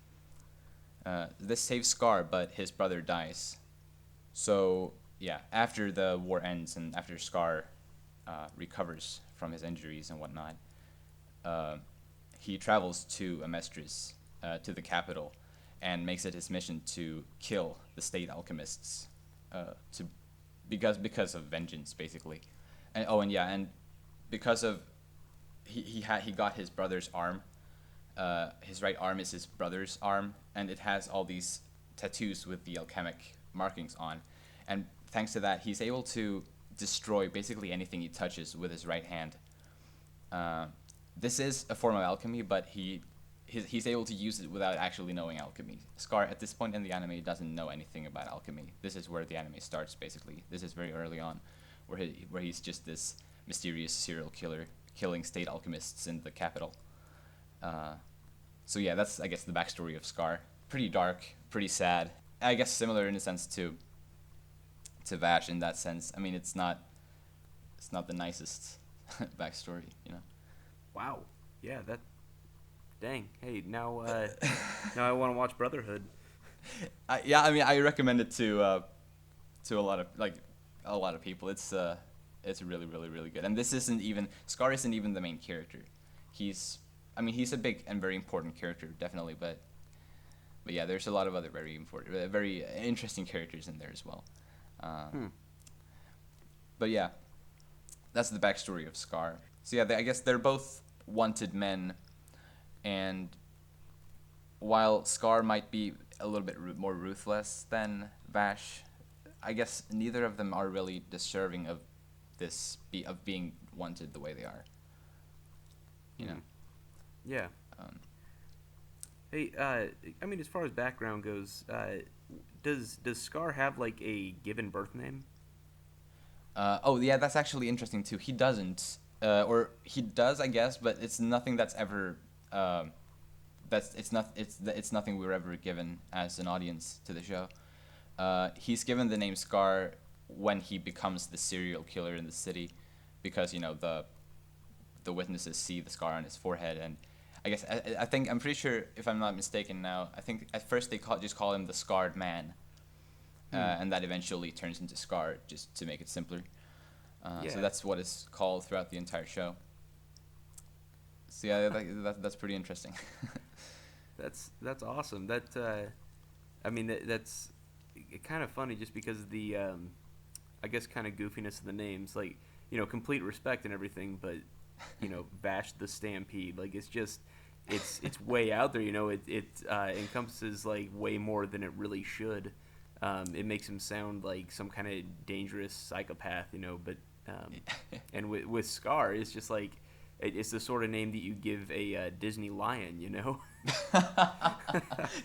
This saves Scar, but his brother dies. So yeah, after the war ends and after Scar recovers from his injuries and whatnot, he travels to Amistris, to the capital, and makes it his mission to kill the state alchemists, because of vengeance, basically. And because of he got his brother's arm. His right arm is his brother's arm, and it has all these tattoos with the alchemic markings on. And thanks to that, he's able to destroy basically anything he touches with his right hand. This is a form of alchemy, but he's able to use it without actually knowing alchemy. Scar, at this point in the anime, doesn't know anything about alchemy. This is where the anime starts, basically. This is very early on, where he's just this mysterious serial killer killing state alchemists in the capital. So yeah, that's, I guess, the backstory of Scar. Pretty dark, pretty sad. I guess similar in a sense to Vash in that sense. I mean, it's not the nicest backstory, Wow. Yeah, that. Dang. Hey, now I want to watch Brotherhood. Yeah, I mean, I recommend it to a lot of people. It's really, really, really good. And Scar isn't even the main character. He's a big and very important character, definitely, but yeah, there's a lot of other very important, very interesting characters in there as well. But yeah, that's the backstory of Scar. So yeah, I guess they're both wanted men, and while Scar might be a little bit more ruthless than Vash, I guess neither of them are really deserving of being wanted the way they are. Yeah. Hey, I mean, as far as background goes, does Scar have like a given birth name? Oh yeah, that's actually interesting too. He doesn't, or he does, I guess, but it's nothing that's ever. It's nothing we were ever given as an audience to the show. He's given the name Scar when he becomes the serial killer in the city, because the witnesses see the scar on his forehead, and I guess I think I'm pretty sure, if I'm not mistaken now, I think at first they just call him the Scarred Man, and that eventually turns into Scar, just to make it simpler. So Yeah. that's what it's called throughout the entire show. So yeah, that's pretty interesting. That's awesome. I mean, that's kind of funny just because of the, I guess, kind of goofiness of the names. Like, complete respect and everything, but Vash the Stampede. Like, it's way out there. It encompasses like way more than it really should. It makes him sound like some kind of dangerous psychopath. But and with Scar, it's just like. It's the sort of name that you give a Disney lion,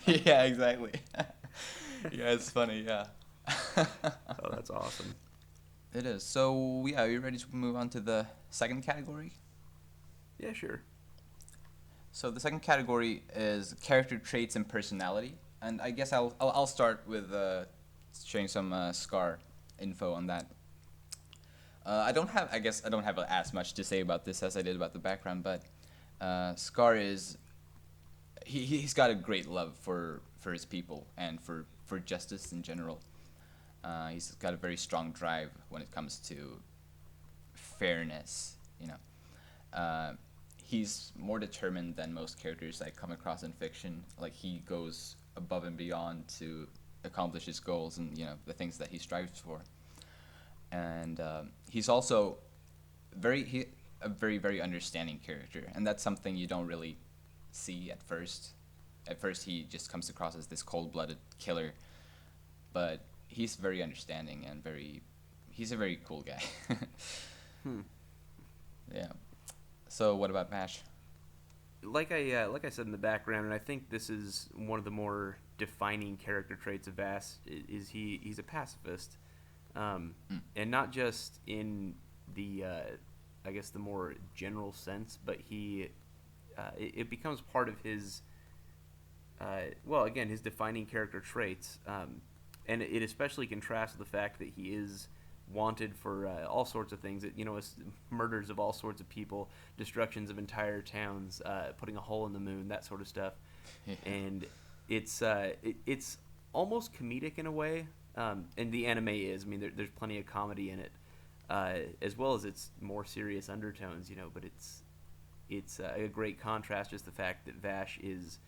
Yeah, exactly. Yeah, it's funny. Yeah. Oh, that's awesome. It is. So yeah, are you ready to move on to the second category? Yeah, sure. So the second category is character traits and personality, and I guess I'll start with sharing some Scar info on that. I don't have as much to say about this as I did about the background, but Scar is he's got a great love for his people and for justice in general. He's got a very strong drive when it comes to fairness. He's more determined than most characters I come across in fiction. Like, he goes above and beyond to accomplish his goals and the things that he strives for. And he's also a very, very understanding character, and that's something you don't really see at first. At first, he just comes across as this cold-blooded killer, but he's very understanding and he's a very cool guy. Yeah. So what about Vash? Like I said in the background, and I think this is one of the more defining character traits of Vass, is he's a pacifist, and not just in the I guess the more general sense, but it becomes part of his his defining character traits, and it especially contrasts with the fact that he is wanted for all sorts of things. Murders of all sorts of people, destructions of entire towns, putting a hole in the moon, that sort of stuff. Yeah. And it's almost comedic in a way, and the anime is. I mean, there's plenty of comedy in it, as well as its more serious undertones. But it's a great contrast, just the fact that Vash is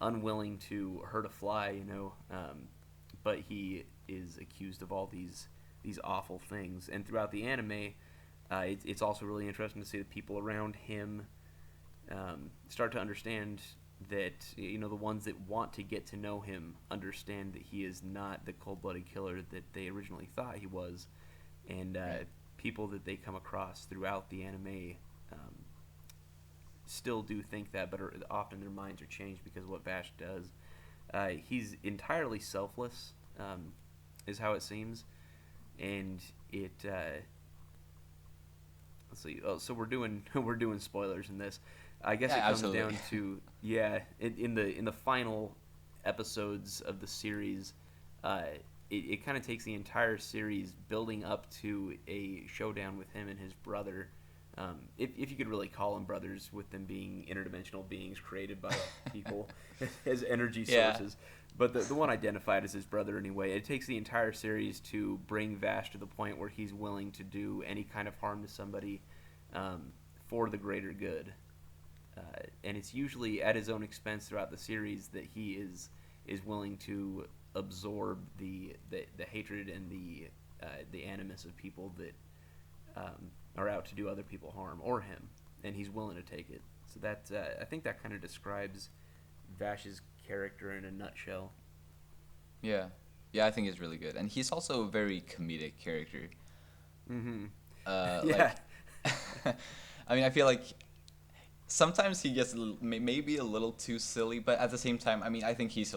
unwilling to hurt a fly. But he is accused of all these awful things. And throughout the anime, it's also really interesting to see the people around him start to understand that, the ones that want to get to know him understand that he is not the cold-blooded killer that they originally thought he was. And people that they come across throughout the anime still do think that, but often their minds are changed because of what Vash does. He's entirely selfless, is how it seems. And it let's see. Oh, so we're doing spoilers in this. I guess Yeah, it comes absolutely. down to in the final episodes of the series, it kind of takes the entire series building up to a showdown with him and his brother. If you could really call them brothers, with them being interdimensional beings created by people as energy Yeah. sources. But the one identified as his brother anyway. It takes the entire series to bring Vash to the point where he's willing to do any kind of harm to somebody for the greater good. And it's usually at his own expense throughout the series that he is willing to absorb the hatred and the animus of people that are out to do other people harm, or him, and he's willing to take it. So that I think that kind of describes Vash's character in a nutshell. Yeah. Yeah, I think he's really good, and he's also a very comedic character. Mm-hmm. Uh, Yeah. like, I mean, I feel like sometimes he gets maybe a little too silly, but at the same time, I mean, I think he's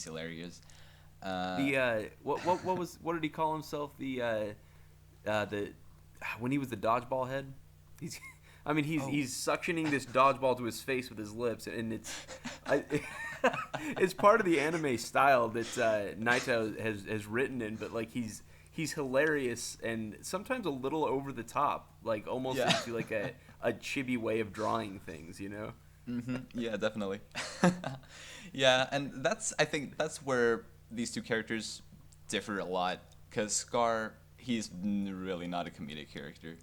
hilarious. What did he call himself? The when he was the dodgeball head, he's I mean he's suctioning this dodgeball to his face with his lips, and it's part of the anime style that Naito has written in, but like he's hilarious and sometimes a little over the top, like almost into like a chibi way of drawing things, you know? Yeah, definitely. Yeah, and I think that's where these two characters differ a lot, because Scar, he's really not a comedic character.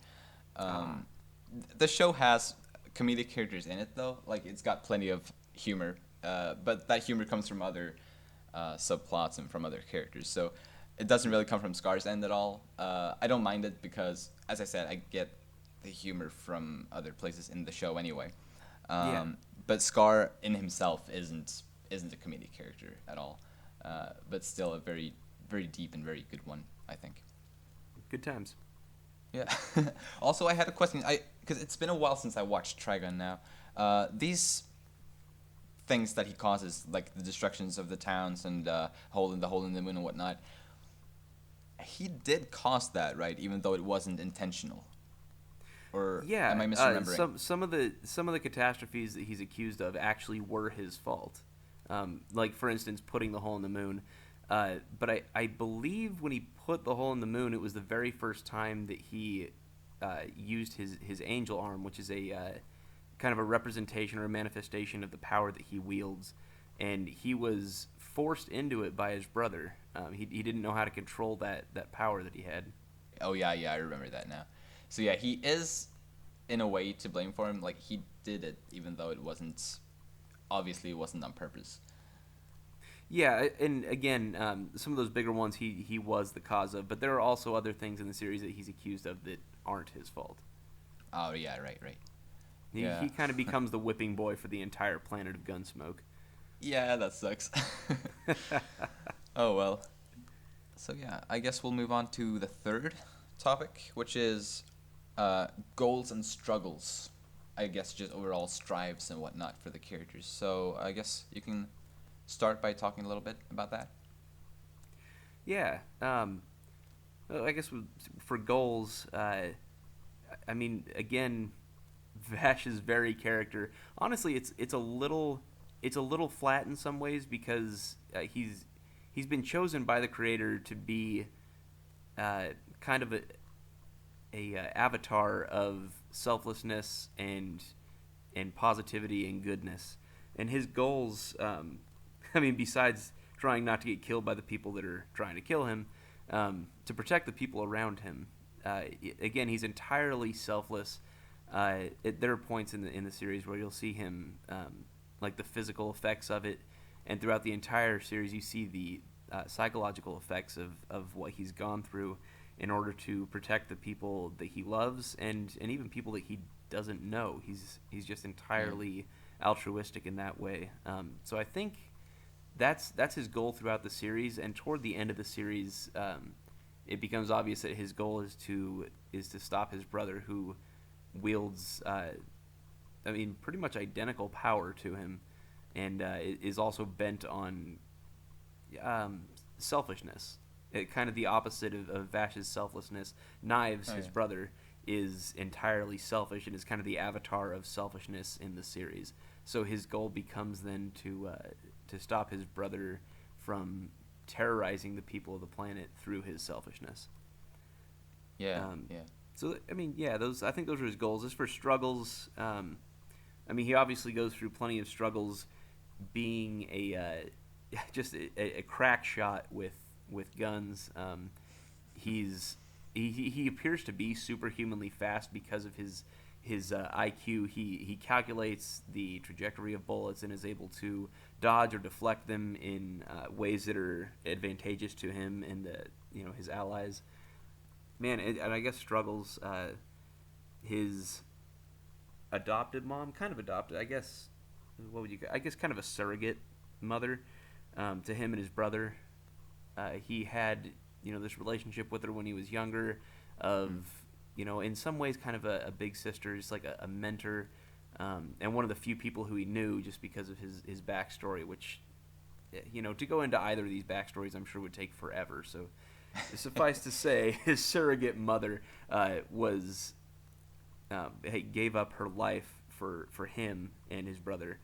The show has comedic characters in it, though. Like, it's got plenty of humor, but that humor comes from other subplots and from other characters. So it doesn't really come from Scar's end at all. I don't mind it because, as I said, I get the humor from other places in the show anyway. But Scar in himself isn't a comedic character at all. But still a very, very deep and very good one, I think. Good times. Yeah. Also, I had a question. Because it's been a while since I watched Trigun now. These things that he causes, like the destructions of the towns and hole in the moon and whatnot, he did cause that, right? Even though it wasn't intentional. Or am I misremembering? Some of the catastrophes that he's accused of actually were his fault. Like, for instance, putting the hole in the moon. But I believe when he put the hole in the moon, it was the very first time that he used his angel arm, which is a kind of a representation or a manifestation of the power that he wields. And he was forced into it by his brother. He didn't know how to control that power that he had. Oh, yeah, I remember that now. So, yeah, he is, in a way, to blame for him. Like, he did it, even though it wasn't on purpose. Yeah, and again, some of those bigger ones he was the cause of, but there are also other things in the series that he's accused of that aren't his fault. Oh, yeah, right. He kind of becomes the whipping boy for the entire planet of Gunsmoke. Yeah, that sucks. Oh, well. So, yeah, I guess we'll move on to the third topic, which is goals and struggles. I guess just overall strives and whatnot for the characters. So I guess you can start by talking a little bit about that. Yeah. Well, I guess for goals, I mean, again, Vash's very character. Honestly, it's a little flat in some ways because he's been chosen by the creator to be kind of a avatar of selflessness and positivity and goodness. And his goals, I mean, besides trying not to get killed by the people that are trying to kill him, to protect the people around him. Again, he's entirely selfless. There are points in the series where you'll see him, like the physical effects of it, and throughout the entire series, you see the psychological effects of what he's gone through in order to protect the people that he loves and even people that he doesn't know. He's just entirely altruistic in that way. So I think that's his goal throughout the series, and toward the end of the series, it becomes obvious that his goal is to stop his brother, who wields, pretty much identical power to him, and is also bent on selfishness. Kind of the opposite of Vash's selflessness. Knives, his brother, is entirely selfish and is kind of the avatar of selfishness in the series. So his goal becomes then to stop his brother from terrorizing the people of the planet through his selfishness. Yeah. So I think those are his goals. As for struggles, he obviously goes through plenty of struggles, being just a crack shot with guns. He appears to be superhumanly fast because of his IQ. He calculates the trajectory of bullets and is able to dodge or deflect them in ways that are advantageous to him and his allies. Man, and I guess struggles. His adopted mom, kind of adopted, I guess. What would you? I guess kind of a surrogate mother to him and his brother. He had this relationship with her when he was younger, of in some ways kind of a big sister, just like a mentor. and one of the few people who he knew just because of his backstory, which, to go into either of these backstories, I'm sure would take forever. So, suffice to say, his surrogate mother gave up her life for him and his brother,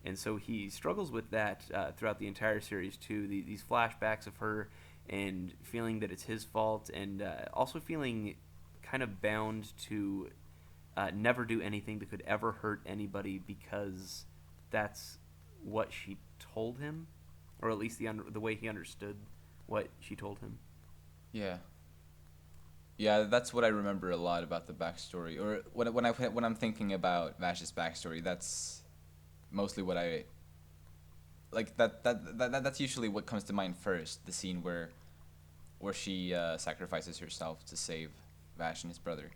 and so he struggles with that throughout the entire series too. These flashbacks of her and feeling that it's his fault, and also feeling kind of bound to never do anything that could ever hurt anybody because that's what she told him, or at least the way he understood what she told him. Yeah. Yeah, that's what I remember a lot about the backstory. Or when I'm thinking about Vash's backstory, that's mostly what I like. That's usually what comes to mind first. The scene where she sacrifices herself to save Vash and his brother.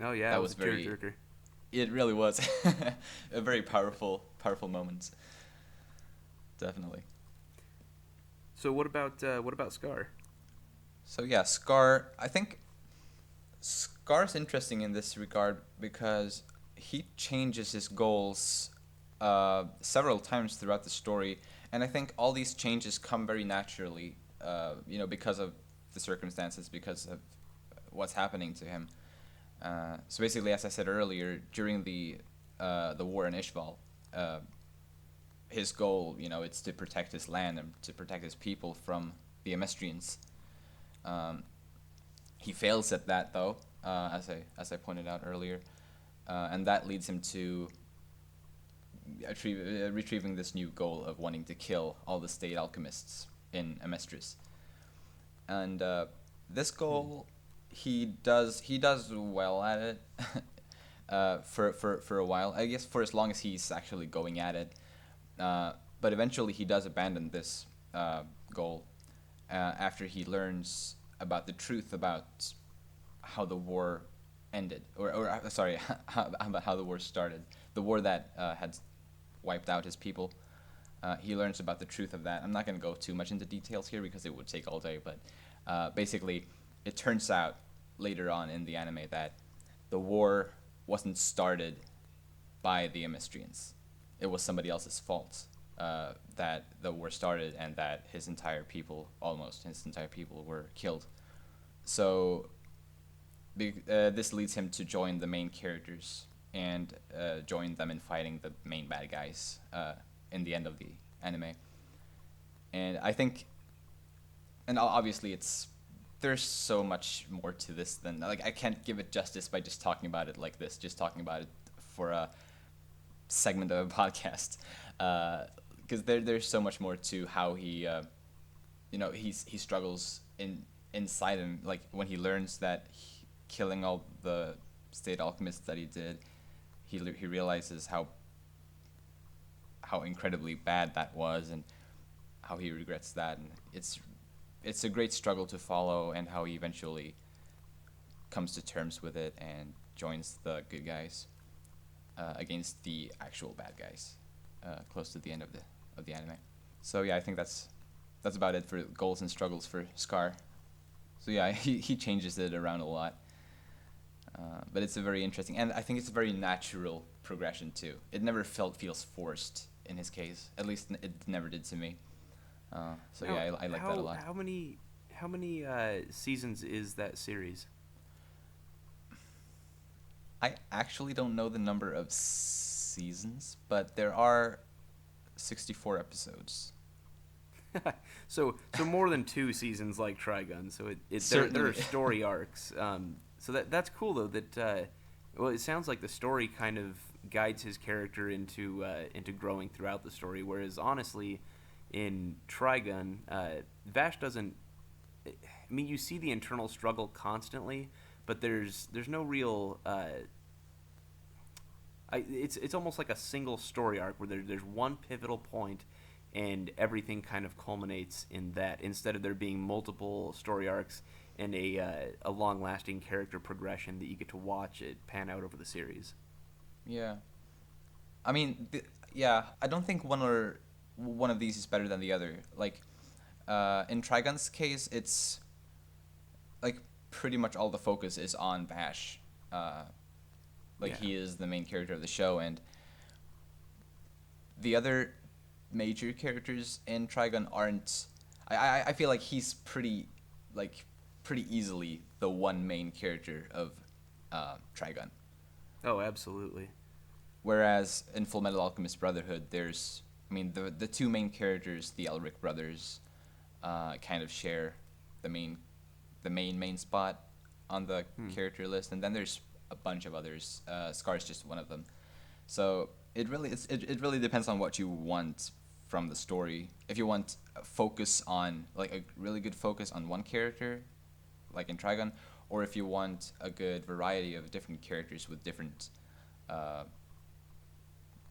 Oh yeah, that was a very. tearjerker. It really was a very powerful moment. Definitely. So what about Scar? So yeah, Scar. I think Scar's interesting in this regard because he changes his goals several times throughout the story, and I think all these changes come very naturally. Because of the circumstances, because of what's happening to him. So basically, as I said earlier, during the war in Ishval, his goal, it's to protect his land and to protect his people from the Emestrians. He fails at that, though, as I pointed out earlier, and that leads him to retrieving this new goal of wanting to kill all the state alchemists in Amestris. And this goal, he does well at it for a while. I guess for as long as he's actually going at it. But eventually he does abandon this goal after he learns about the truth about how the war ended, or sorry, about how the war started. The war that had wiped out his people. He learns about the truth of that. I'm not going to go too much into details here because it would take all day, but basically it turns out later on in the anime that the war wasn't started by the Emestrians. It was somebody else's fault that the war started, and that his entire people were killed. So this leads him to join the main characters and join them in fighting the main bad guys in the end of the anime. And I think, and obviously there's so much more to this than, I can't give it justice by just talking about it like this, just talking about it for a segment of a podcast, because there's so much more to how he he struggles inside him, like when he learns that killing all the state alchemists that he did, he realizes how incredibly bad that was and how he regrets that, and it's a great struggle to follow, and how he eventually comes to terms with it and joins the good guys against the actual bad guys close to the end of the anime. So yeah, I think that's about it for goals and struggles for Scar. So yeah, he changes it around a lot, but it's a very interesting, and I think it's a very natural progression too. It never feels forced in his case. At least it never did to me. So now, yeah, I like that a lot. How many seasons is that series? I actually don't know the number of seasons, but there are 64 episodes. so more than 2 seasons like Trigun. So there are story arcs. So that's cool though. That it sounds like the story kind of guides his character into growing throughout the story. Whereas honestly, in Trigun, Vash doesn't. I mean, you see the internal struggle constantly, but there's no real. It's almost like a single story arc where there's one pivotal point, and everything kind of culminates in that, instead of there being multiple story arcs and a long-lasting character progression that you get to watch it pan out over the series. Yeah, I mean, I don't think one of these is better than the other. Like, in Trigun's case, it's like pretty much all the focus is on Vash. Like, Yeah. he is the main character of the show, and the other major characters in Trigun aren't. I feel like he's pretty easily the one main character of Trigun. Oh, absolutely. Whereas in Full Metal Alchemist Brotherhood, there's, I mean, the two main characters, the Elric brothers, kind of share the main spot on the character list, and then there's a bunch of others. Scar's just one of them. So it really depends on what you want from the story. If you want a focus on, like, a really good focus on one character, like in Trigun, or if you want a good variety of different characters with different,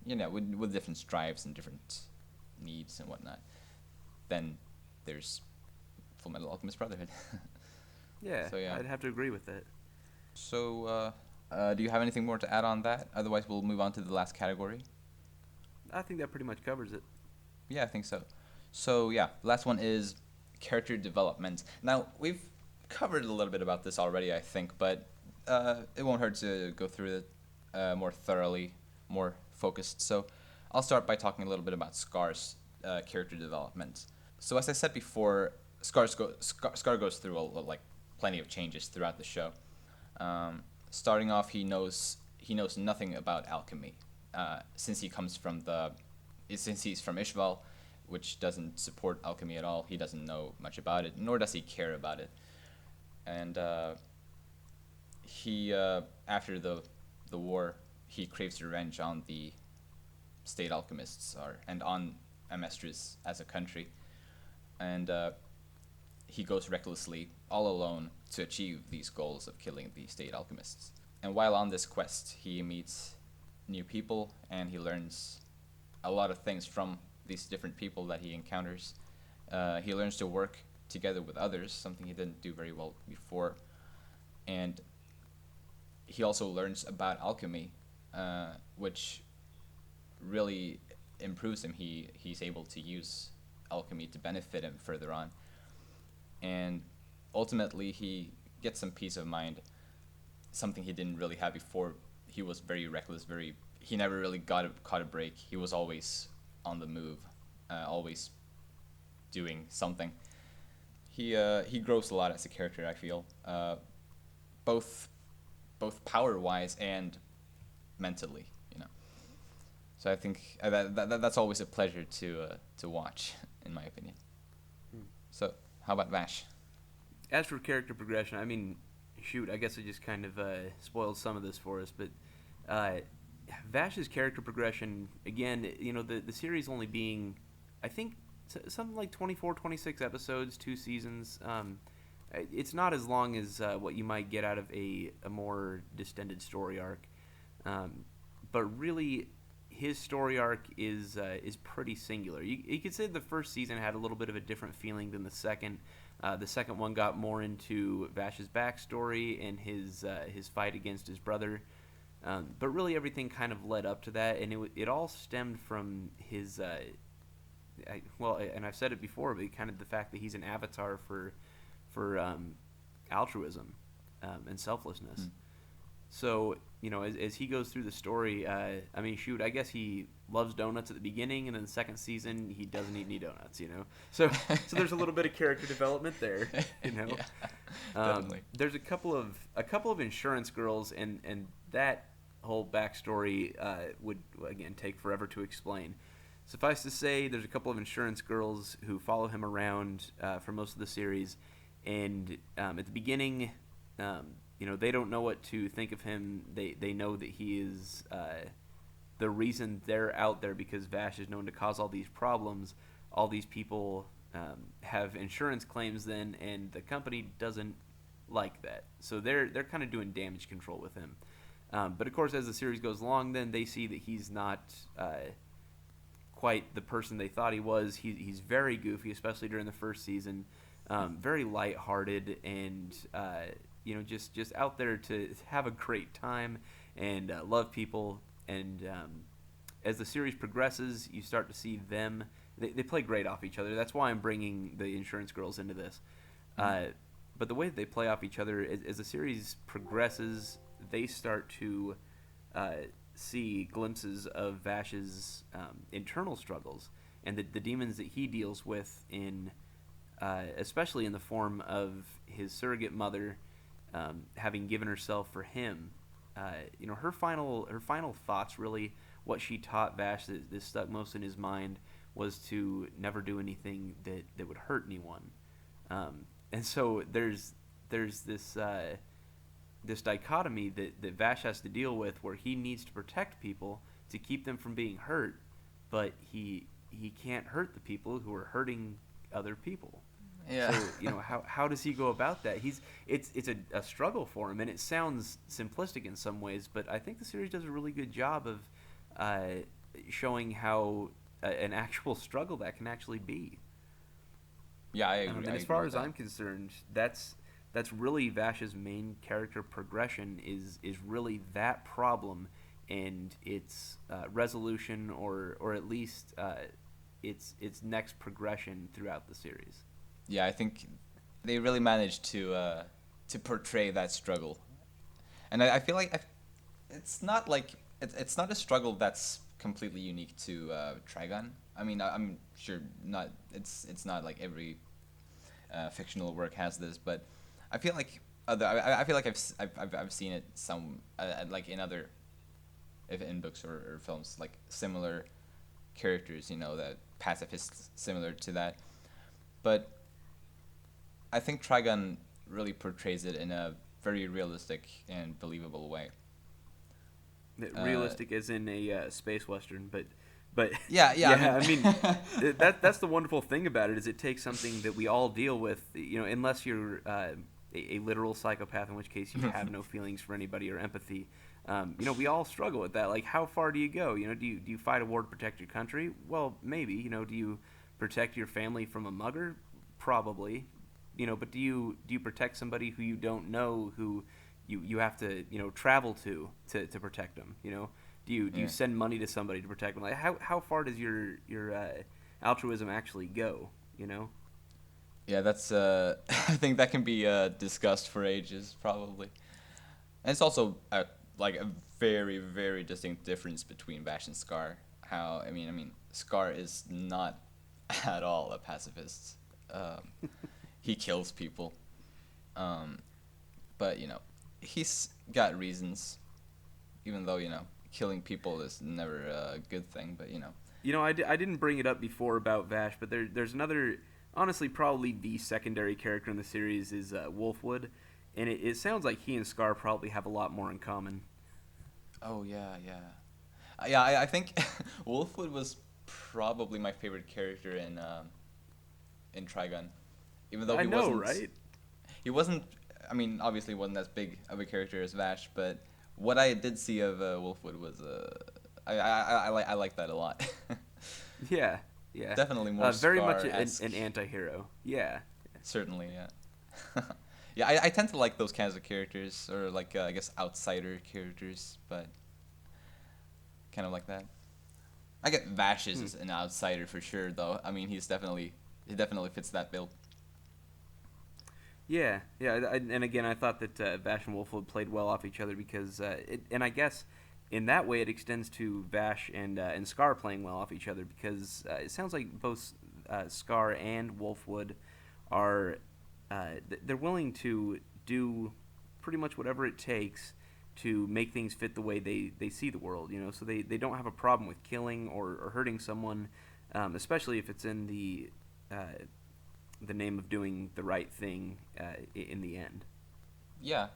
with different stripes and different needs and whatnot, then there's Full Metal Alchemist Brotherhood. Yeah, So, yeah. I'd have to agree with that. So, do you have anything more to add on that? Otherwise, we'll move on to the last category. I think that pretty much covers it. Yeah, I think so. So, yeah, the last one is character development. Now, we've covered a little bit about this already, I think, but it won't hurt to go through it more thoroughly, more focused. So, I'll start by talking a little bit about Scar's character development. So, as I said before, Scar goes through plenty of changes throughout the show. Starting off, he knows nothing about alchemy, since he's from Ishval, which doesn't support alchemy at all. He doesn't know much about it, nor does he care about it. And he after the war, he craves revenge on the state alchemists and on Amestris as a country, and he goes recklessly, all alone, to achieve these goals of killing the state alchemists. And while on this quest, he meets new people, and he learns a lot of things from these different people that he encounters. He learns to work together with others, something he didn't do very well before. And he also learns about alchemy, which really improves him. He's able to use alchemy to benefit him further on. And ultimately, he gets some peace of mind, something he didn't really have before. He was very reckless, he never really caught a break. He was always on the move, always doing something. He grows a lot as a character, I feel, both power-wise and mentally, So I think that's always a pleasure to watch, in my opinion. So, how about Vash? As for character progression, I mean, shoot, I guess I just kind of spoiled some of this for us, but Vash's character progression, again, the series only being, I think, something like 24, 26 episodes, 2 seasons. It's not as long as what you might get out of a more distended story arc. But really, his story arc is pretty singular. You could say the first season had a little bit of a different feeling than the second. The second one got more into Vash's backstory and his fight against his brother. But really, everything kind of led up to that, and it all stemmed from his, and I've said it before, but kind of the fact that he's an avatar for altruism and selflessness. So, as he goes through the story, I guess he loves donuts at the beginning, and then the second season, he doesn't eat any donuts, So there's a little bit of character development there, Yeah, definitely. There's a couple of insurance girls, and that whole backstory would, again, take forever to explain. Suffice to say, there's a couple of insurance girls who follow him around for most of the series, and at the beginning, they don't know what to think of him. They know that he is the reason they're out there, because Vash is known to cause all these problems. All these people have insurance claims then, and the company doesn't like that. So they're kind of doing damage control with him. But of course, as the series goes along, then they see that he's not quite the person they thought he was. He's very goofy, especially during the first season. Very lighthearted and just out there to have a great time and love people. And as the series progresses, you start to see them. They play great off each other. That's why I'm bringing the insurance girls into this. But the way that they play off each other, as the series progresses, they start to see glimpses of Vash's internal struggles and the demons that he deals with in, especially in the form of his surrogate mother having given herself for him. Her final thoughts, really, what she taught Vash that stuck most in his mind was to never do anything that would hurt anyone. And so there's this dichotomy that Vash has to deal with, where he needs to protect people to keep them from being hurt, but he can't hurt the people who are hurting other people. Yeah. So how does he go about that? It's a struggle for him, and it sounds simplistic in some ways, but I think the series does a really good job of showing how an actual struggle that can actually be. Yeah, I agree. And as far as I'm concerned, that's really Vash's main character progression is really that problem and its resolution, or at least its next progression throughout the series. Yeah, I think they really managed to portray that struggle, and I feel like it's not like it's not a struggle that's completely unique to Trigun. I mean, I'm sure not. It's not like every fictional work has this, but I feel like I feel like I've seen it some like in books or films, like similar characters, that pacifists similar to that, but I think Trigun really portrays it in a very realistic and believable way. Realistic as in a space western, but yeah. I mean that's the wonderful thing about it, is it takes something that we all deal with, unless you're a literal psychopath, in which case you have no feelings for anybody or empathy. We all struggle with that. Like, how far do you go? Do you fight a war to protect your country? Well, maybe. Do you protect your family from a mugger? Probably. But do you protect somebody who you don't know, who you have to travel to protect them? Do you send money to somebody to protect them? Like, how far does your altruism actually go? Yeah, that's I think that can be discussed for ages, probably. And it's also like a very, very distinct difference between Vash and Scar. I mean Scar is not at all a pacifist. He kills people, but he's got reasons, even though killing people is never a good thing. But I didn't bring it up before about Vash, but there's another, honestly probably the secondary character in the series is Wolfwood, and it sounds like he and Scar probably have a lot more in common. Oh yeah. I think Wolfwood was probably my favorite character in Trigun. Even though he wasn't. I mean, obviously, wasn't as big of a character as Vash, but what I did see of Wolfwood was I like that a lot. Yeah. Definitely more very much Scar-esque. an anti-hero. Yeah. Certainly, yeah. Yeah, I tend to like those kinds of characters, or like I guess outsider characters, but kind of like that. I get Vash is an outsider for sure, though. I mean, he definitely fits that bill. Yeah, and again, I thought that Vash and Wolfwood played well off each other because, and I guess in that way it extends to Vash and Scar playing well off each other, because it sounds like both Scar and Wolfwood are they're willing to do pretty much whatever it takes to make things fit the way they see the world, so they don't have a problem with killing or hurting someone, especially if it's in the name of doing the right thing in the end. Yeah,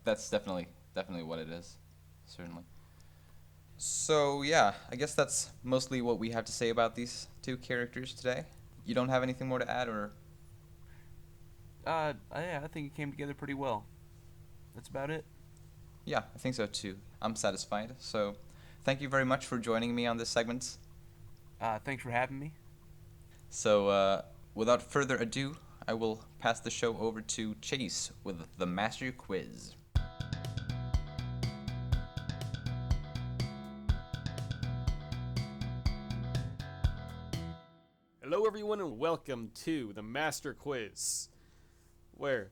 that's definitely what it is, certainly. So yeah, I guess that's mostly what we have to say about these two characters today. You don't have anything more to add, or? I think it came together pretty well. That's about it. Yeah, I think so too. I'm satisfied. So, thank you very much for joining me on this segment. Thanks for having me. So, without further ado, I will pass the show over to Chase with the Master Quiz. Hello everyone and welcome to the Master Quiz, where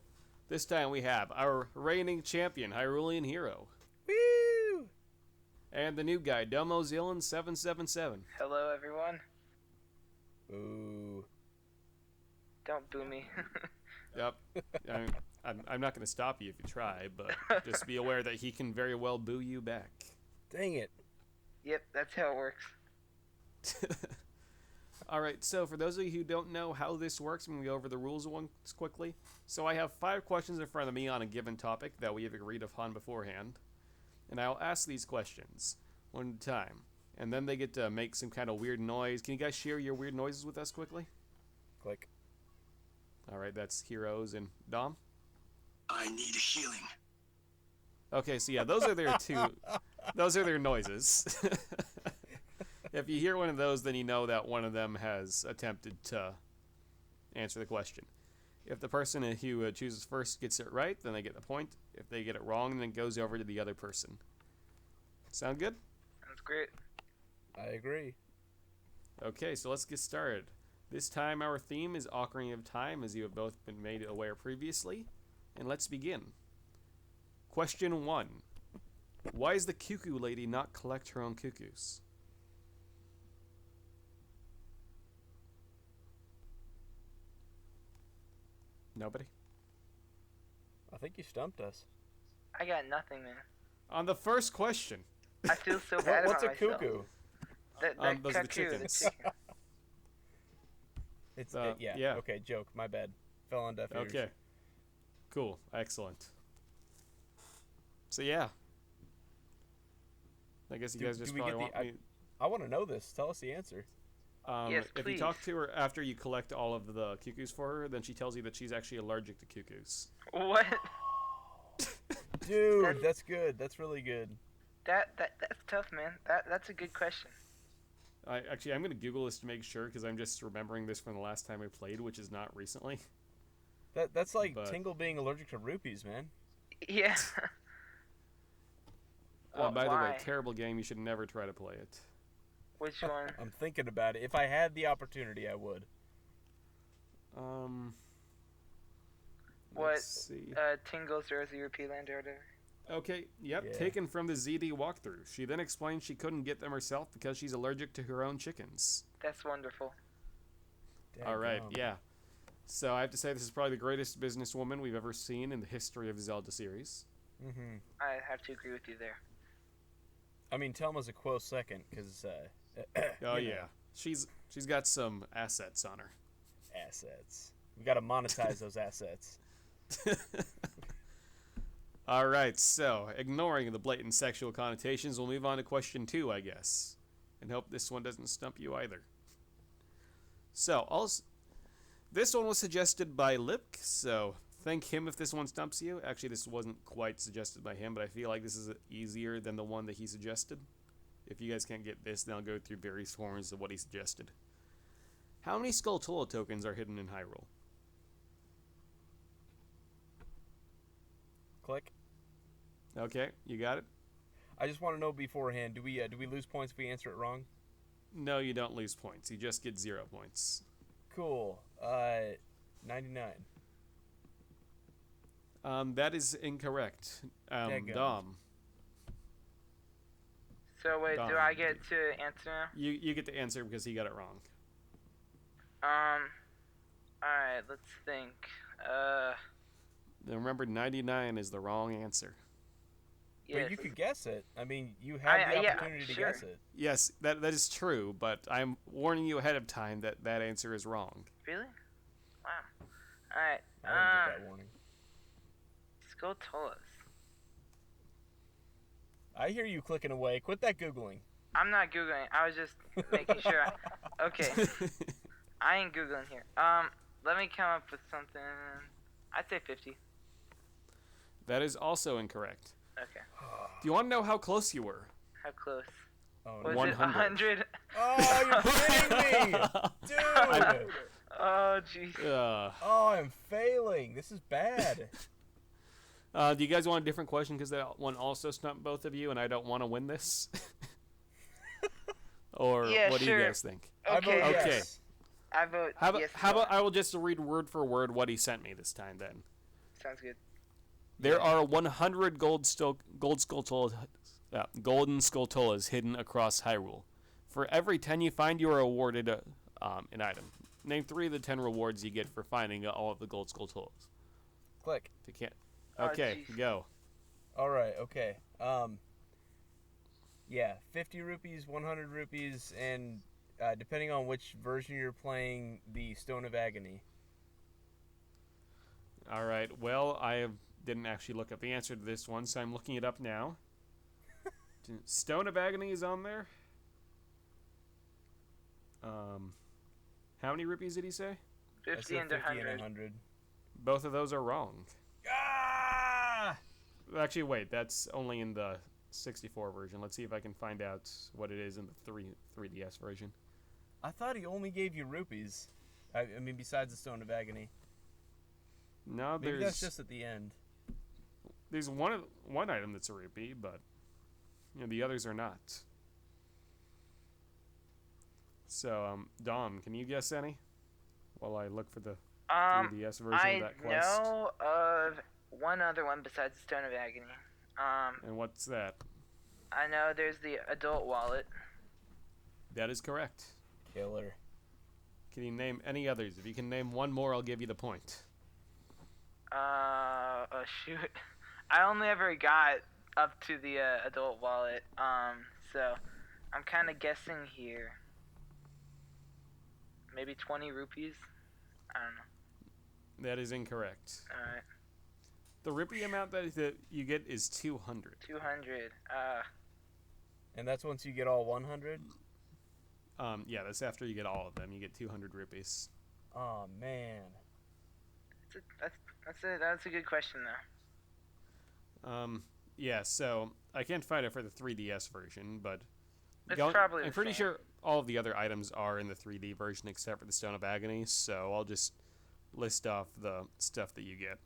this time we have our reigning champion, Hyrulian Hero. Woo! And the new guy, Domo Zealand 777. Hello, everyone. Ooh. Don't boo me. Yep. I'm not going to stop you if you try, but just be aware that he can very well boo you back. Dang it. Yep, that's how it works. Alright, so for those of you who don't know how this works, I'm going to go over the rules once quickly. So I have 5 questions in front of me on a given topic that we have agreed upon beforehand. And I'll ask these questions one at a time. And then they get to make some kind of weird noise. Can you guys share your weird noises with us quickly? Click. Alright, that's Heroes and Dom. I need healing. Okay, so yeah, those are their those are their noises. If you hear one of those, then you know that one of them has attempted to answer the question. If the person who chooses first gets it right, then they get the point. If they get it wrong, then it goes over to the other person. Sound good? That's great. I agree. Okay, so let's get started. This time our theme is Ocarina of Time, as you have both been made aware previously. And let's begin. Question 1. Why does the cuckoo lady not collect her own cuckoos? Nobody? I think you stumped us. I got nothing, man. On the first question. I feel so bad What's a about myself. cuckoo? That Those are the cuckoo, chickens. chicken. It's yeah. yeah. Okay, joke. My bad. Fell on deaf ears. Okay. Cool. Excellent. So yeah. I guess you guys just we probably get want the- me... I want to know this. Tell us the answer. Yes, if you please. talk to her after you collect all of the cuckoos for her, then she tells you that she's actually allergic to cuckoos. What? Dude, that's good. That's really good. That's tough, man. That's a good question. I'm going to Google this to make sure, because I'm just remembering this from the last time I played, which is not recently. That's like But- Tingle being allergic to rupees, man. Yeah. By the way, Why? terrible game. You should never try to play it. Which one? I'm thinking about it. If I had the opportunity, I would. What? Let's see. Tingles Rosy Repeat Land or whatever. Okay, yep, Yeah. taken from the ZD walkthrough. She then explained she couldn't get them herself because she's allergic to her own chickens. That's wonderful. Alright, Dadgum. yeah. So I have to say this is probably the greatest businesswoman we've ever seen in the history of the Zelda series. Mm-hmm. I have to agree with you there. I mean, Telma's a close second, because, Oh you know, yeah. She's got some assets on her. assets. We gotta monetize those assets. Alright, so ignoring the blatant sexual connotations, we'll move on to question 2, I guess. And hope this one doesn't stump you either. So, this one was suggested by Libk, so thank him if this one stumps you. Actually, this wasn't quite suggested by him, but I feel like this is easier than the one that he suggested. If you guys can't get this, then I'll go through various forms of what he suggested. How many Skulltula tokens are hidden in Hyrule? Click. Okay, you got it? I just want to know beforehand. Do we lose points if we answer it wrong? No, you don't lose points. You just get 0 points. Cool. 99. That is incorrect. Dadgum. Dom, So wait, Dom. do I get to answer now? you get the answer because he got it wrong. Alright, let's think. Then remember, 99 is the wrong answer. Yes. But you could guess it. I mean, you had the yeah, opportunity to sure. guess it. Yes, that is true, but I'm warning you ahead of time that that answer is wrong. Really? Wow. Alright, I didn't get that warning. Skulltulas. I hear you clicking away. Quit that Googling. I'm not Googling, I was just making sure Okay, I ain't Googling here. Let me come up with something. I'd say 50. That is also incorrect. Okay. Do you want to know how close you were? How close? Oh, Was no. it 100. 100? Oh, you're kidding me! Dude! Oh, jeez. Oh, I'm failing. This is bad. Do you guys want a different question because that one also stumped both of you and I don't want to win this? Or Yeah, what do sure. you guys think? I vote Okay. Okay. yes. I vote How about, yes. how about I will just read word for word what he sent me this time then. Sounds good. There are 100 gold Skulltula golden Skulltulas hidden across Hyrule. For every 10 you find, you are awarded an item. Name 3 of the 10 rewards you get for finding all of the gold Skulltulas. Click. If you can't. Oh, Okay, jeez. go. All right. Okay. Yeah, 50 rupees, 100 rupees, and depending on which version you're playing, the Stone of Agony. All right. Well, didn't actually look up the answer to this one, so I'm looking it up now. Stone of Agony is on there. How many rupees did he say? I 50 said and 50 and 100. 100. Both of those are wrong. Ah! Actually, wait. That's only in the 64 version. Let's see if I can find out what it is in the 3DS version. I thought he only gave you rupees. I mean, besides the Stone of Agony. No, Maybe there's that's just at the end. there's one item that's a rupee, but the others are not. So, Dom, can you guess any? While I look for the 3DS version I of that quest. know of one other one besides the Stone of Agony. And what's that? I know there's the adult wallet. That is correct. Killer. Can you name any others? If you can name one more, I'll give you the point. Oh shoot. I only ever got up to the adult wallet. So I'm kind of guessing here. Maybe 20 rupees? I don't know. That is incorrect. Alright. The rupee amount that you get is 200. 200. And that's once you get all 100? Yeah, that's after you get all of them. You get 200 rupees. Oh, man. That's a good question though. Yeah, so I can't find it for the 3DS version, but It's probably I'm the pretty same. sure all of the other items are in the 3D version except for the Stone of Agony, so I'll just list off the stuff that you get.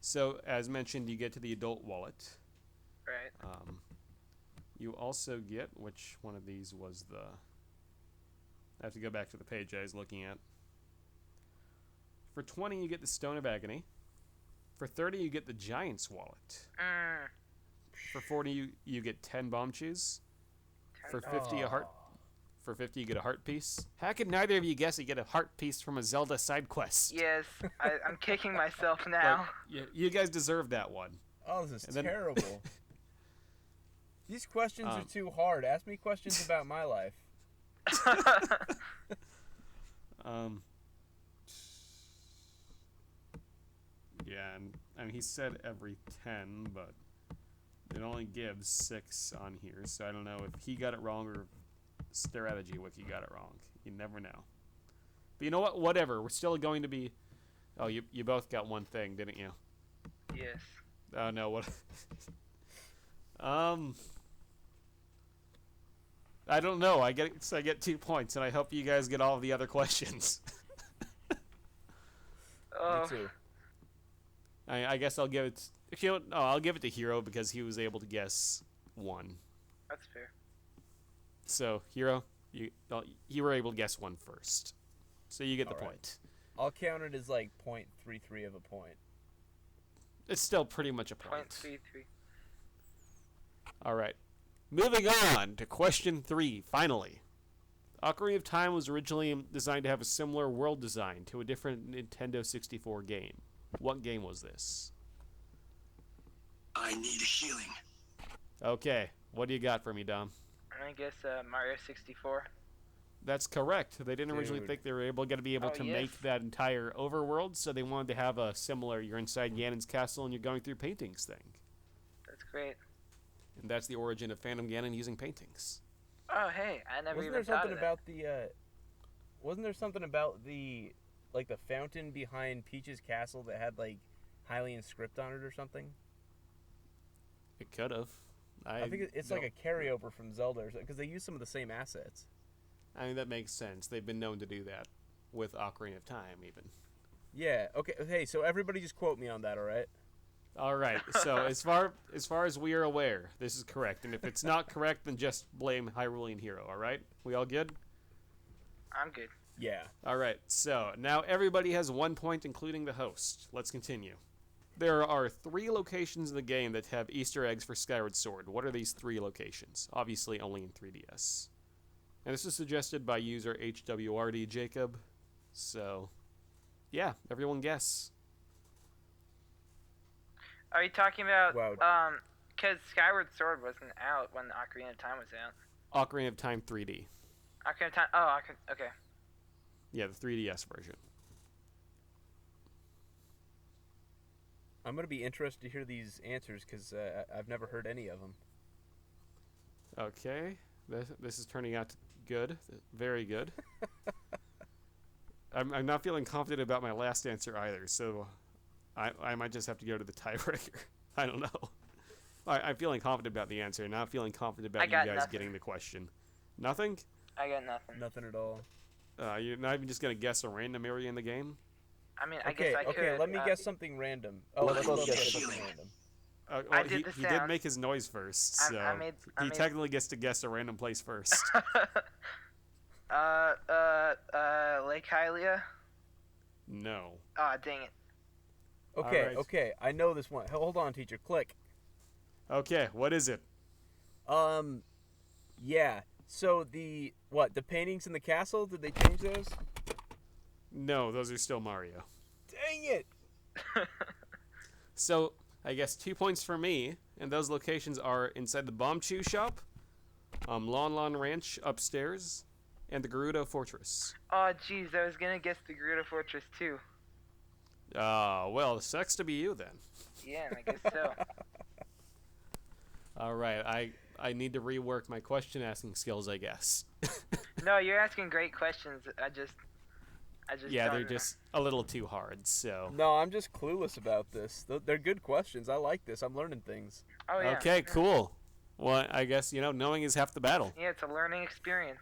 So, as mentioned, you get to the adult wallet. Right. You also get, which one of these was the... I have to go back to the page I was looking at. For 20, you get the Stone of Agony. For 30, you get the Giant's Wallet. For 40, you get 10 bomb chews. For 50, a heart. For 50, you get a heart piece. How could neither of you guess you get a heart piece from a Zelda side quest? Yes, I'm kicking myself now. You guys deserve that one. Oh, this is And then- terrible. These questions are too hard. Ask me questions about my life. Yeah, and I mean, he said every 10, but it only gives 6 on here, so I don't know if he got it wrong or Strategy Wiki got it wrong. You never know. But you know what? Whatever. We're still going to be... Oh, you both got one thing, didn't you? Yes. Oh, no, what... I don't know. I get 2 points, and I hope you guys get all of the other questions. Oh. Me too. I guess I'll give it... Actually, no, I'll give it to Hero because he was able to guess 1. That's fair. So, Hero, you were able to guess 1 first. So you get the All right. point. I'll count it as like 0.33 of a point. It's still pretty much a point. 0.33. All right. Moving on to question 3, finally. Ocarina of Time was originally designed to have a similar world design to a different Nintendo 64 game. What game was this? I need healing. Okay, what do you got for me, Dom? I guess Mario 64. That's correct. They didn't originally Dude. think they were going to be able Oh, to yes. make that entire overworld, so they wanted to have a similar, you're inside Ganon's castle and you're going through paintings thing. That's great. And that's the origin of Phantom Ganon using paintings. Oh, hey, I never Wasn't even there thought something of that. about the wasn't there something about the like the fountain behind Peach's castle that had like Hylian script on it or something? It could have. I think it's like a carryover from Zelda because they use some of the same assets. I mean, that makes sense. They've been known to do that with Ocarina of Time, even. Yeah. Okay. Hey, so everybody just quote me on that, all right? All right. So as far as we are aware, this is correct. And if it's not correct, then just blame Hyrulian Hero. All right? We all good? I'm good. Yeah. All right. So now everybody has 1 point, including the host. Let's continue. There are 3 locations in the game that have Easter eggs for Skyward Sword. What are these 3 locations? Obviously only in 3DS. And this is suggested by user HWRD Jacob. So, yeah, everyone guess. Are you talking about Wow. Because Skyward Sword wasn't out when Ocarina of Time was out. Ocarina of Time 3D. Ocarina of Time. Oh, okay. Yeah, the 3DS version. I'm gonna be interested to hear these answers because I've never heard any of them. Okay, this is turning out good, very good. I'm not feeling confident about my last answer either, so I might just have to go to the tiebreaker. I don't know. I'm feeling confident about the answer, not feeling confident about you guys nothing. getting the question. Nothing? I got nothing. Nothing at all. You're not even just gonna guess a random area in the game? I mean, I Okay, guess I could. okay. Let me guess something random. Oh, let's guess something random. Well, I did the he did sound. make his noise first, I so he made- technically gets to guess a random place first. Lake Hylia? No. Aw, dang it. Okay, Alright. okay. I know this one. Hold on, teacher. Click. Okay, what is it? Yeah. So the paintings in the castle? Did they change those? No, those are still Mario. Dang it! So, I guess 2 points for me, and those locations are inside the Bomb Chew shop, Lon Lon Ranch upstairs, and the Gerudo Fortress. Oh, jeez, I was gonna guess the Gerudo Fortress too. Well, sucks to be you then. Yeah, I guess so. Alright, I need to rework my question asking skills, I guess. No, you're asking great questions. I just Yeah, don't they're know. just a little too hard, so. No, I'm just clueless about this. They're good questions. I like this. I'm learning things. Oh yeah. Okay, cool. Well, I guess, knowing is half the battle. Yeah, it's a learning experience.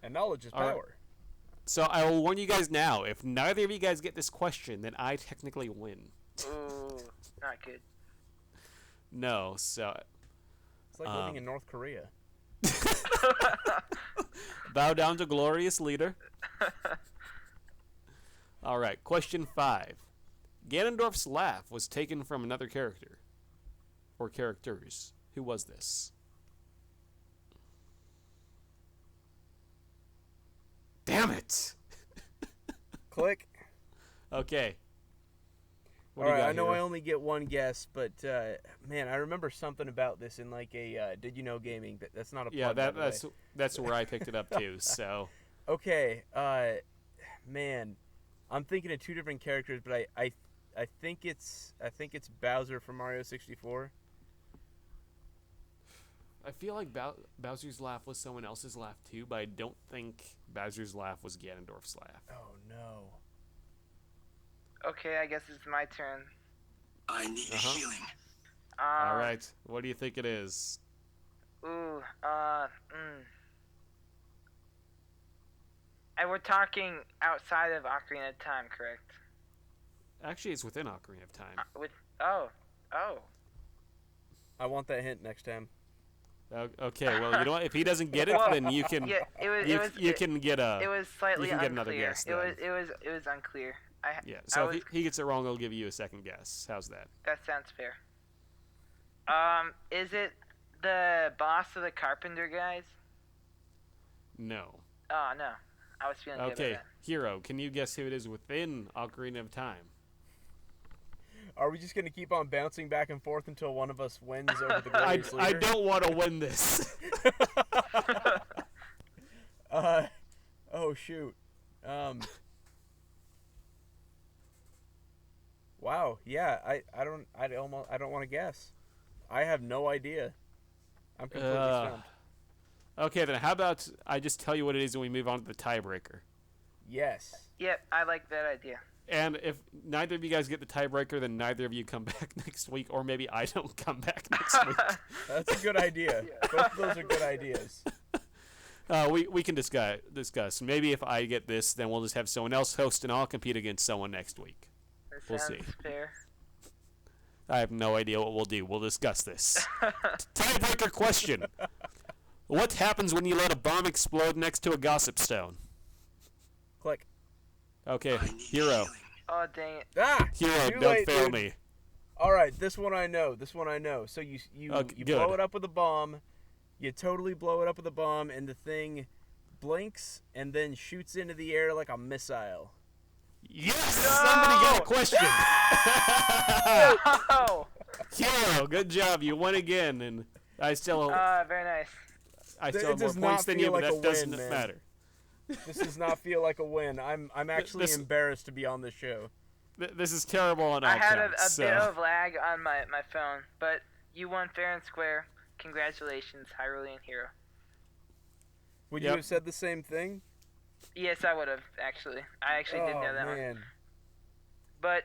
And knowledge is All right. power. So I will warn you guys now, if neither of you guys get this question, then I technically win. Ooh, not good. No, so It's like living in North Korea. bow down to glorious leader. Alright, question 5. Ganondorf's laugh was taken from another character. Or characters. Who was this? Damn it! Click. Okay. What All do you right, got I know here? I only get one guess, but man, I remember something about this in like a Did You Know Gaming. That's not a Yeah, plug, by the way. that's where I picked it up too, so. Okay, man, I'm thinking of 2 different characters, but I think it's Bowser from Mario 64. I feel like Bowser's laugh was someone else's laugh too, but I don't think Bowser's laugh was Ganondorf's laugh. Oh no. Okay, I guess it's my turn. I need healing. All right, what do you think it is? Ooh, And we're talking outside of Ocarina of Time, correct? Actually, it's within Ocarina of Time. Oh. I want that hint next time. Okay, well, you know what? If he doesn't get it, Well, then you can Yeah, you can get a. It was slightly you can get unclear. another guess It was unclear. Yeah. So if he gets it wrong, I'll give you a second guess. How's that? That sounds fair. Is it the boss of the Carpenter guys? No. Oh no, I was feeling good Okay, about Hero, can you guess who it is within Ocarina of Time? Are we just gonna keep on bouncing back and forth until one of us wins over the glorious I leader? don't want to win this. Oh shoot. Wow. Yeah. I don't want to guess. I have no idea. I'm completely stumped. Okay, then how about I just tell you what it is and we move on to the tiebreaker? Yes. it. Yep, I like that idea. And if neither of you guys get the tiebreaker, then neither of you come back next week, or maybe I don't come back next week. That's a good idea. Both of those are good ideas. We can discuss. Maybe if I get this, then we'll just have someone else host and I'll compete against someone next week. That We'll sounds see. fair. I have no idea what we'll do. We'll discuss this. Tiebreaker question. What happens when you let a bomb explode next to a gossip stone? Click. Okay, Hero. Oh dang it. Ah! Hero, Too don't late, fail dude. me. All right, this one I know. So you Okay, blow good. it up with a bomb. You totally blow it up with a bomb, and the thing blinks and then shoots into the air like a missile. Yes! Somebody got a question! Oh! Hero, good job. You won again, and I still Very nice. I still It have more does points not than feel you, but like a that doesn't win, man. matter. This does not feel like a win. I'm actually This- embarrassed to be on the show. This is terrible on all I had counts. a bit of lag on my phone, but you won fair and square. Congratulations, Hyrulian Hero. Would Yep. you have said the same thing? Yes, I would have, actually. I actually did know that one. Man. But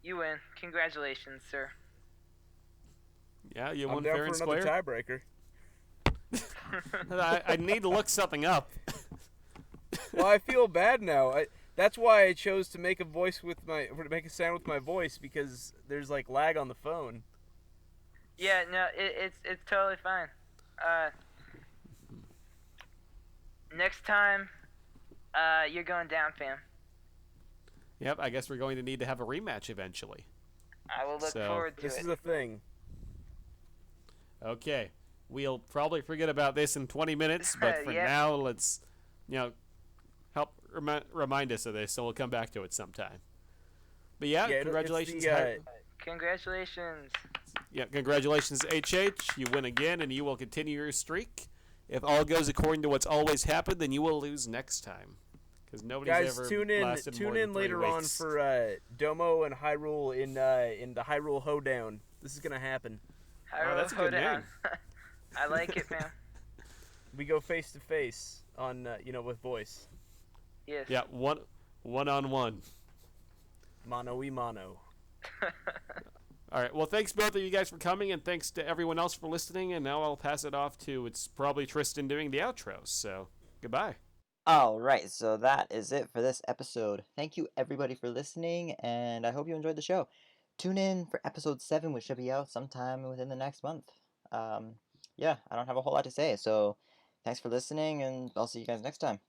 you win. Congratulations, sir. Yeah, you I'm won down fair and for another square. tiebreaker. I need to look something up. Well, I feel bad now. That's why I chose to make a sound with my voice, because there's like lag on the phone. Yeah, no, it's totally fine. Next time, you're going down, fam. Yep, I guess we're going to need to have a rematch eventually. I will look So, forward to This it. is a thing. Okay, we'll probably forget about this in 20 minutes, but for Yep. now, let's, help remind us of this, so we'll come back to it sometime. But yeah, Yeah, congratulations. Congratulations. Congratulations, HH. You win again, and you will continue your streak. If all goes according to what's always happened, then you will lose next time, because nobody's Guys, ever tune lasted more in than 3 later weeks. on for Domo and Hyrule in the Hyrule Hoedown. This is gonna happen. Oh, that's a good name. I like it, man. We go face to face on with voice. Yes. Yeah, one-on-one. Mano y mano. All right. Well, thanks both of you guys for coming, and thanks to everyone else for listening. And now I'll pass it off to, it's probably Tristan doing the outro. So goodbye. Alright, so that is it for this episode. Thank you everybody for listening, and I hope you enjoyed the show. Tune in for episode 7, which should be out sometime within the next month. Yeah, I don't have a whole lot to say, so thanks for listening, and I'll see you guys next time.